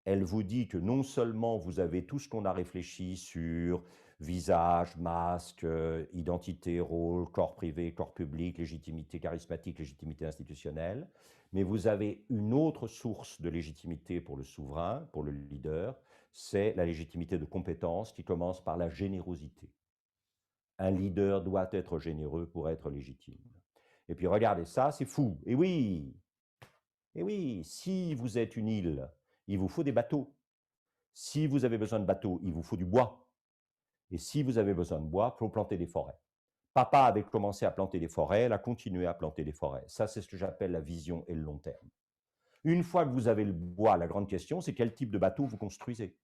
S1: elle vous dit que non seulement vous avez tout ce qu'on a réfléchi sur visage, masque, identité, rôle, corps privé, corps public, légitimité charismatique, légitimité institutionnelle. Mais vous avez une autre source de légitimité pour le souverain, pour le leader, c'est la légitimité de compétence qui commence par la générosité. Un leader doit être généreux pour être légitime. Et puis regardez ça, c'est fou. Et oui, si vous êtes une île, il vous faut des bateaux. Si vous avez besoin de bateaux, il vous faut du bois. Et si vous avez besoin de bois, il faut planter des forêts. Papa avait commencé à planter des forêts, elle a continué à planter des forêts. Ça, c'est ce que j'appelle la vision et le long terme. Une fois que vous avez le bois, la grande question, c'est quel type de bateau vous construisez.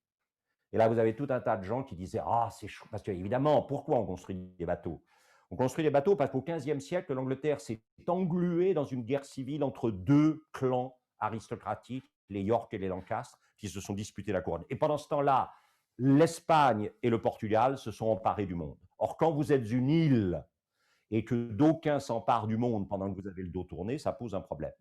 S1: Et là, vous avez tout un tas de gens qui disaient « Ah, c'est chaud ». Parce qu'évidemment, pourquoi on construit des bateaux? On construit des bateaux parce qu'au XVe siècle, l'Angleterre s'est engluée dans une guerre civile entre deux clans aristocratiques, les York et les Lancastre, qui se sont disputés la couronne. Et pendant ce temps-là, l'Espagne et le Portugal se sont emparés du monde. Or, quand vous êtes une île et que d'aucuns s'emparent du monde pendant que vous avez le dos tourné, ça pose un problème.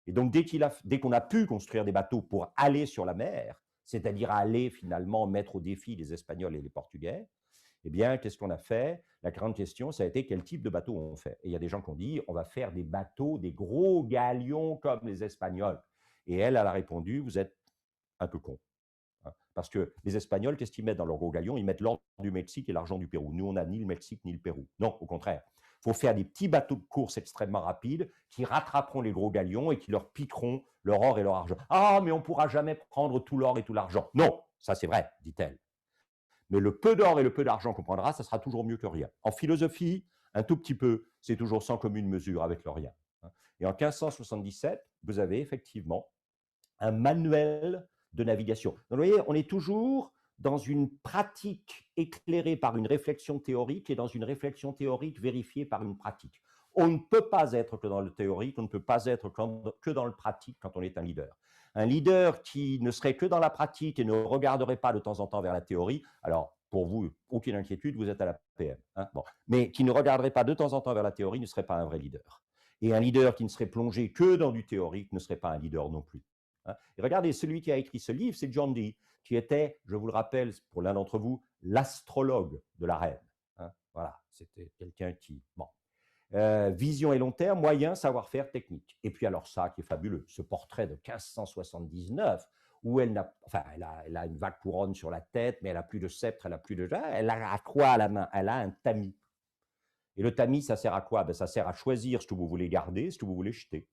S1: Et donc, dès qu'on a pu construire des bateaux pour aller sur la mer, c'est-à-dire aller finalement mettre au défi les Espagnols et les Portugais, eh bien, qu'est-ce qu'on a fait? La grande question, ça a été quel type de bateau on fait. Et il y a des gens qui ont dit, on va faire des bateaux, des gros galions comme les Espagnols. Et elle a répondu, vous êtes un peu con. Parce que les Espagnols, qu'est-ce qu'ils mettent dans leur gros galion? Ils mettent l'or du Mexique et l'argent du Pérou. Nous, on n'a ni le Mexique ni le Pérou. Non, au contraire. Il faut faire des petits bateaux de course extrêmement rapides qui rattraperont les gros galions et qui leur piqueront leur or et leur argent. Ah, mais on ne pourra jamais prendre tout l'or et tout l'argent. Non, ça c'est vrai, dit-elle. Mais le peu d'or et le peu d'argent qu'on prendra, ça sera toujours mieux que rien. En philosophie, un tout petit peu, c'est toujours sans commune mesure avec le rien. Et en 1577, vous avez effectivement un manuel de navigation. Donc, vous voyez, on est toujours dans une pratique éclairée par une réflexion théorique et dans une réflexion théorique vérifiée par une pratique. On ne peut pas être que dans le théorique, on ne peut pas être que dans le pratique quand on est un leader. Un leader qui ne serait que dans la pratique et ne regarderait pas de temps en temps vers la théorie, alors pour vous, aucune inquiétude, vous êtes à la PM. Hein, bon. Mais qui ne regarderait pas de temps en temps vers la théorie ne serait pas un vrai leader. Et un leader qui ne serait plongé que dans du théorique ne serait pas un leader non plus. Et regardez, celui qui a écrit ce livre, c'est John Dee, qui était, je vous le rappelle, pour l'un d'entre vous, l'astrologue de la reine. Voilà, c'était quelqu'un qui... Bon. Vision et long terme, moyen, savoir-faire, technique. Et puis alors ça, qui est fabuleux, ce portrait de 1579, où elle a une vague couronne sur la tête, mais elle n'a plus de sceptre, elle n'a plus de... Elle a quoi à la main? Elle a un tamis. Et le tamis, ça sert à quoi? Ben, ça sert à choisir ce que vous voulez garder, ce que vous voulez jeter.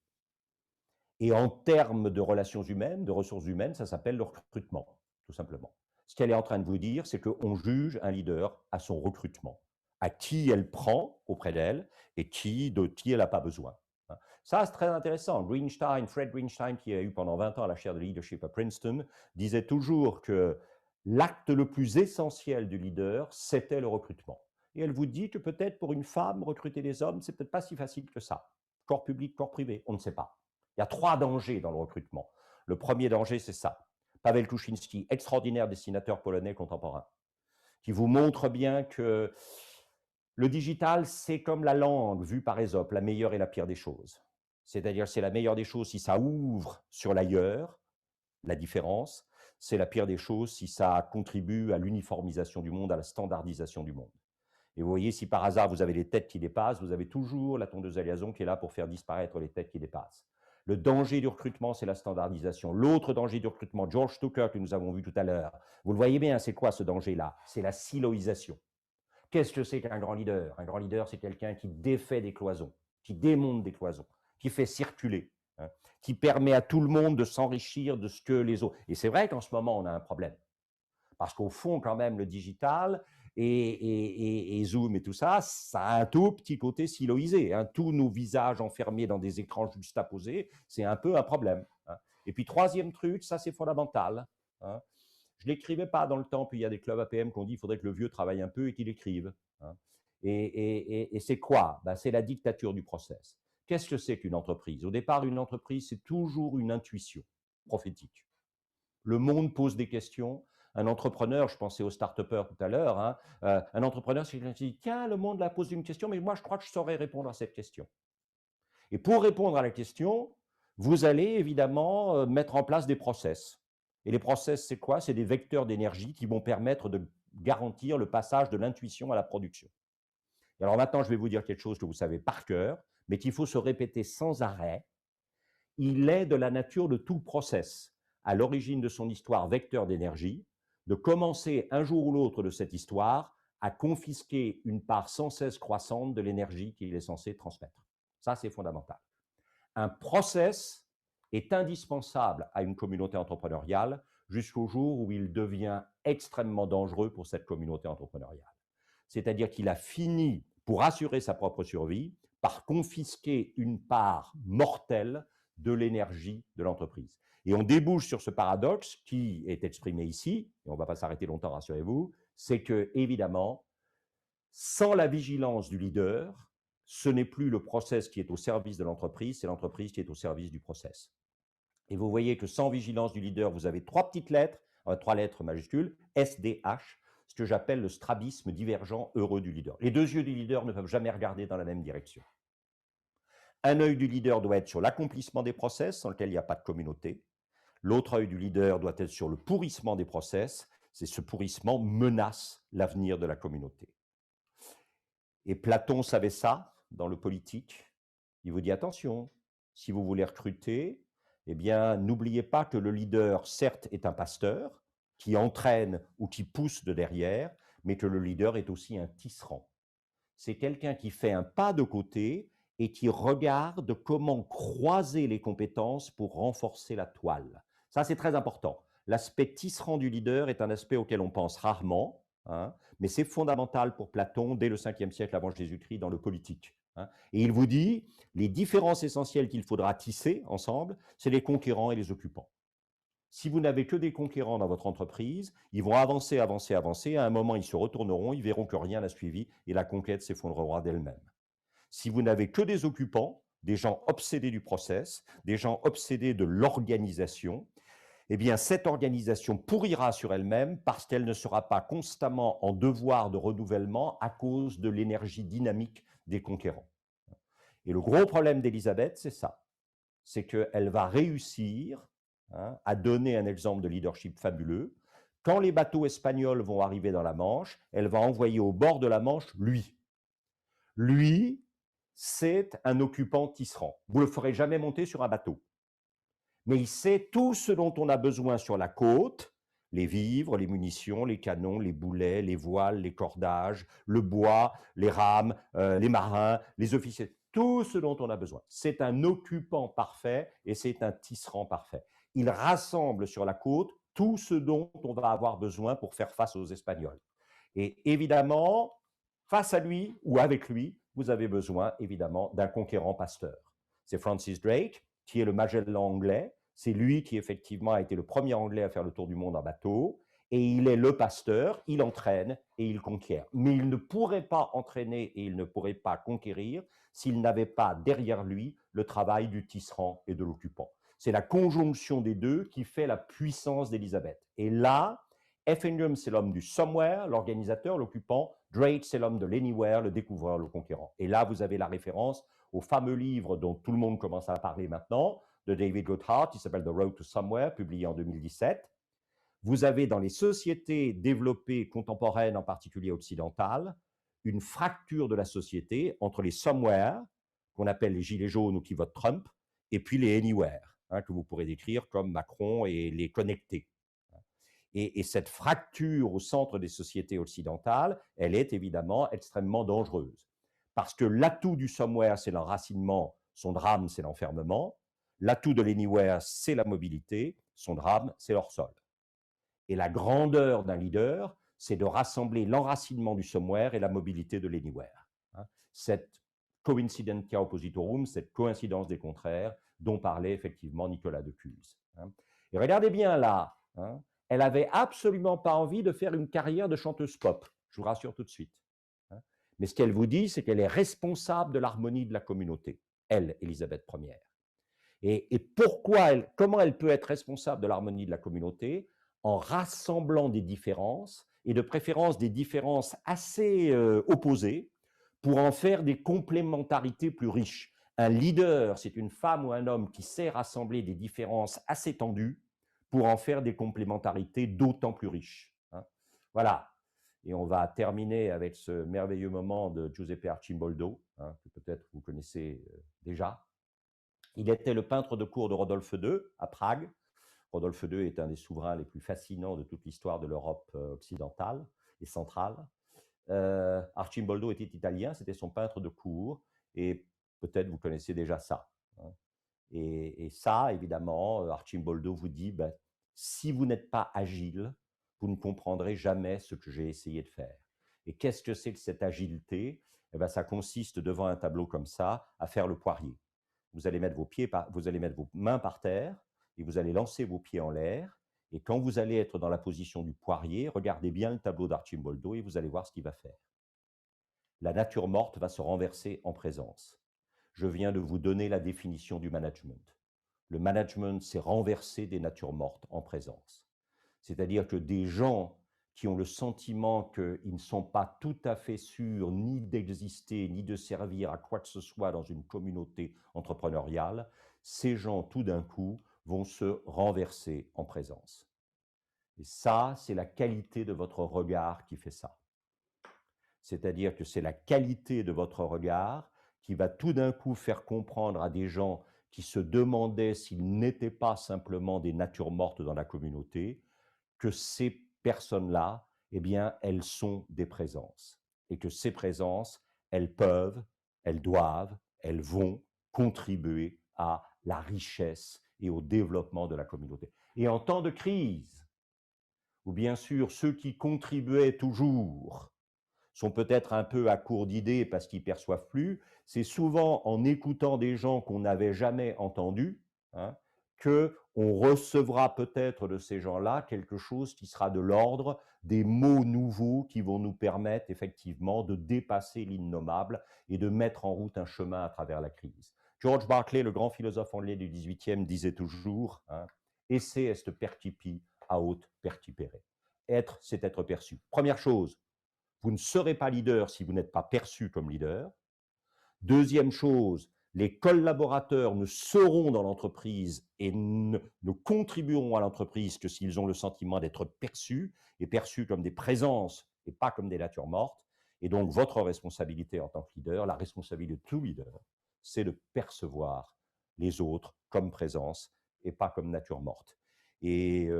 S1: Et en termes de relations humaines, de ressources humaines, ça s'appelle le recrutement, tout simplement. Ce qu'elle est en train de vous dire, c'est qu'on juge un leader à son recrutement, à qui elle prend auprès d'elle et de qui elle n'a pas besoin. Ça, c'est très intéressant. Fred Greenstein, qui a eu pendant 20 ans la chaire de leadership à Princeton, disait toujours que l'acte le plus essentiel du leader, c'était le recrutement. Et elle vous dit que peut-être pour une femme, recruter des hommes, c'est peut-être pas si facile que ça. Corps public, corps privé, on ne sait pas. Il y a 3 dangers dans le recrutement. Le premier danger, c'est ça. Paweł Kuczynski, extraordinaire dessinateur polonais contemporain, qui vous montre bien que le digital, c'est comme la langue vue par Ésope, la meilleure et la pire des choses. C'est-à-dire, c'est la meilleure des choses si ça ouvre sur l'ailleurs, la différence. C'est la pire des choses si ça contribue à l'uniformisation du monde, à la standardisation du monde. Et vous voyez, si par hasard vous avez les têtes qui dépassent, vous avez toujours la tondeuse à gazon qui est là pour faire disparaître les têtes qui dépassent. Le danger du recrutement, c'est la standardisation. L'autre danger du recrutement, George Tucker, que nous avons vu tout à l'heure, vous le voyez bien, c'est quoi ce danger-là? C'est la siloisation. Qu'est-ce que c'est qu'un grand leader? Un grand leader, c'est quelqu'un qui défait des cloisons, qui démonte des cloisons, qui fait circuler, qui permet à tout le monde de s'enrichir de ce que les autres... Et c'est vrai qu'en ce moment, on a un problème. Parce qu'au fond, quand même, le digital et Zoom et tout ça, ça a un tout petit côté siloisé. Tous nos visages enfermés dans des écrans juxtaposés, c'est un peu un problème. Et puis, troisième truc, ça c'est fondamental. Je ne l'écrivais pas dans le temps, puis il y a des clubs APM qui ont dit qu'il faudrait que le vieux travaille un peu et qu'il écrive. Et c'est quoi? C'est la dictature du process. Qu'est-ce que c'est qu'une entreprise? Au départ, une entreprise, c'est toujours une intuition prophétique. Le monde pose des questions. Un entrepreneur, je pensais aux start-upers tout à l'heure, un entrepreneur, c'est quelqu'un qui dit « Tiens, le monde a posé une question, mais moi, je crois que je saurais répondre à cette question. » Et pour répondre à la question, vous allez évidemment mettre en place des process. Et les process, c'est quoi? C'est des vecteurs d'énergie qui vont permettre garantir le passage de l'intuition à la production. Et alors maintenant, je vais vous dire quelque chose que vous savez par cœur, mais qu'il faut se répéter sans arrêt. Il est de la nature de tout process, à l'origine de son histoire vecteur d'énergie, de commencer un jour ou l'autre de cette histoire à confisquer une part sans cesse croissante de l'énergie qu'il est censé transmettre. Ça, c'est fondamental. Un process est indispensable à une communauté entrepreneuriale jusqu'au jour où il devient extrêmement dangereux pour cette communauté entrepreneuriale. C'est-à-dire qu'il a fini, pour assurer sa propre survie, par confisquer une part mortelle de l'énergie de l'entreprise. Et on débouche sur ce paradoxe qui est exprimé ici, et on ne va pas s'arrêter longtemps, rassurez-vous, c'est que, évidemment, sans la vigilance du leader, ce n'est plus le process qui est au service de l'entreprise, c'est l'entreprise qui est au service du process. Et vous voyez que sans vigilance du leader, vous avez trois petites lettres, trois lettres majuscules, SDH, ce que j'appelle le strabisme divergent heureux du leader. Les deux yeux du leader ne peuvent jamais regarder dans la même direction. Un œil du leader doit être sur l'accomplissement des process, sans lequel il n'y a pas de communauté. L'autre œil du leader doit être sur le pourrissement des process. C'est ce pourrissement menace l'avenir de la communauté. Et Platon savait ça dans le politique. Il vous dit attention, si vous voulez recruter, eh bien, n'oubliez pas que le leader, certes, est un pasteur qui entraîne ou qui pousse de derrière, mais que le leader est aussi un tisserand. C'est quelqu'un qui fait un pas de côté et qui regarde comment croiser les compétences pour renforcer la toile. Ça, c'est très important. L'aspect tisserand du leader est un aspect auquel on pense rarement, hein, mais c'est fondamental pour Platon dès le 5e siècle avant Jésus-Christ dans le politique. Hein. Et il vous dit, les différences essentielles qu'il faudra tisser ensemble, c'est les conquérants et les occupants. Si vous n'avez que des conquérants dans votre entreprise, ils vont avancer, avancer, avancer. À un moment, ils se retourneront, ils verront que rien n'a suivi et la conquête s'effondrera d'elle-même. Si vous n'avez que des occupants, des gens obsédés du process, des gens obsédés de l'organisation, eh bien, cette organisation pourrira sur elle-même parce qu'elle ne sera pas constamment en devoir de renouvellement à cause de l'énergie dynamique des conquérants. Et le gros problème d'Élisabeth, c'est ça. C'est qu'elle va réussir à donner un exemple de leadership fabuleux. Quand les bateaux espagnols vont arriver dans la Manche, elle va envoyer au bord de la Manche lui. Lui, c'est un occupant tisserand. Vous ne le ferez jamais monter sur un bateau. Mais il sait tout ce dont on a besoin sur la côte, les vivres, les munitions, les canons, les boulets, les voiles, les cordages, le bois, les rames, les marins, les officiers, tout ce dont on a besoin. C'est un occupant parfait et c'est un tisserand parfait. Il rassemble sur la côte tout ce dont on va avoir besoin pour faire face aux Espagnols. Et évidemment, face à lui ou avec lui, vous avez besoin évidemment d'un conquérant pasteur. C'est Francis Drake, qui est le Magellan anglais. C'est lui qui effectivement a été le premier Anglais à faire le tour du monde en bateau. Et il est le pasteur, il entraîne et il conquiert. Mais il ne pourrait pas entraîner et il ne pourrait pas conquérir s'il n'avait pas derrière lui le travail du tisserand et de l'occupant. C'est la conjonction des deux qui fait la puissance d'Élisabeth. Et là, Effingham, c'est l'homme du somewhere, l'organisateur, l'occupant. Drake, c'est l'homme de l'anywhere, le découvreur, le conquérant. Et là, vous avez la référence au fameux livre dont tout le monde commence à parler maintenant, de David Goodhart, qui s'appelle The Road to Somewhere, publié en 2017. Vous avez dans les sociétés développées contemporaines, en particulier occidentales, une fracture de la société entre les somewhere, qu'on appelle les gilets jaunes ou qui votent Trump, et puis les anywhere, que vous pourrez décrire comme Macron et les connectés. Et cette fracture au centre des sociétés occidentales, elle est évidemment extrêmement dangereuse. Parce que l'atout du somewhere, c'est l'enracinement, son drame, c'est l'enfermement. L'atout de l'anywhere, c'est la mobilité, son drame, c'est l'hors-sol. Et la grandeur d'un leader, c'est de rassembler l'enracinement du somewhere et la mobilité de l'anywhere. Cette coincidentia oppositorum, cette coïncidence des contraires dont parlait effectivement Nicolas de Cuse. Et regardez bien là, elle n'avait absolument pas envie de faire une carrière de chanteuse pop, je vous rassure tout de suite. Mais ce qu'elle vous dit, c'est qu'elle est responsable de l'harmonie de la communauté, elle, Élisabeth Ier. Et comment elle peut être responsable de l'harmonie de la communauté? En rassemblant des différences, et de préférence des différences assez opposées, pour en faire des complémentarités plus riches. Un leader, c'est une femme ou un homme qui sait rassembler des différences assez tendues pour en faire des complémentarités d'autant plus riches. Voilà. Et on va terminer avec ce merveilleux moment de Giuseppe Arcimboldo, hein, que peut-être vous connaissez déjà. Il était le peintre de cour de Rodolphe II à Prague. Rodolphe II est un des souverains les plus fascinants de toute l'histoire de l'Europe occidentale et centrale. Arcimboldo était italien, c'était son peintre de cour, et peut-être vous connaissez déjà ça. Hein. Et ça, évidemment, Arcimboldo vous dit, ben, si vous n'êtes pas agile, vous ne comprendrez jamais ce que j'ai essayé de faire. Et qu'est-ce que c'est que cette agilité? Eh ben, ça consiste devant un tableau comme ça à faire le poirier. Vous allez mettre vous allez mettre vos mains par terre et vous allez lancer vos pieds en l'air. Et quand vous allez être dans la position du poirier, regardez bien le tableau d'Arcimboldo et vous allez voir ce qu'il va faire. La nature morte va se renverser en présence. Je viens de vous donner la définition du management. Le management, c'est renverser des natures mortes en présence. C'est-à-dire que des gens qui ont le sentiment qu'ils ne sont pas tout à fait sûrs ni d'exister, ni de servir à quoi que ce soit dans une communauté entrepreneuriale, ces gens, tout d'un coup, vont se renverser en présence. Et ça, c'est la qualité de votre regard qui fait ça. C'est-à-dire que c'est la qualité de votre regard qui va tout d'un coup faire comprendre à des gens qui se demandaient s'ils n'étaient pas simplement des natures mortes dans la communauté, que ces personnes-là, eh bien, elles sont des présences. Et que ces présences, elles peuvent, elles doivent, elles vont contribuer à la richesse et au développement de la communauté. Et en temps de crise, où bien sûr ceux qui contribuaient toujours sont peut-être un peu à court d'idées parce qu'ils perçoivent plus, c'est souvent en écoutant des gens qu'on n'avait jamais entendus, hein, qu'on recevra peut-être de ces gens-là quelque chose qui sera de l'ordre des mots nouveaux qui vont nous permettre effectivement de dépasser l'innommable et de mettre en route un chemin à travers la crise. George Berkeley, le grand philosophe anglais du XVIIIe, disait toujours hein, « Esse est percipi aut percipere ». Être, c'est être perçu. Première chose, vous ne serez pas leader si vous n'êtes pas perçu comme leader. Deuxième chose, les collaborateurs ne seront dans l'entreprise et ne contribueront à l'entreprise que s'ils ont le sentiment d'être perçus, et perçus comme des présences et pas comme des natures mortes. Et donc, votre responsabilité en tant que leader, la responsabilité de tout leader, c'est de percevoir les autres comme présence et pas comme nature morte. Et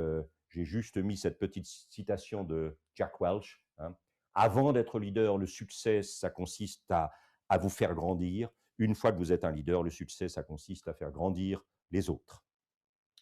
S1: j'ai juste mis cette petite citation de Jack Welch. Hein. Avant d'être leader, le succès, ça consiste à vous faire grandir. Une fois que vous êtes un leader, le succès, ça consiste à faire grandir les autres.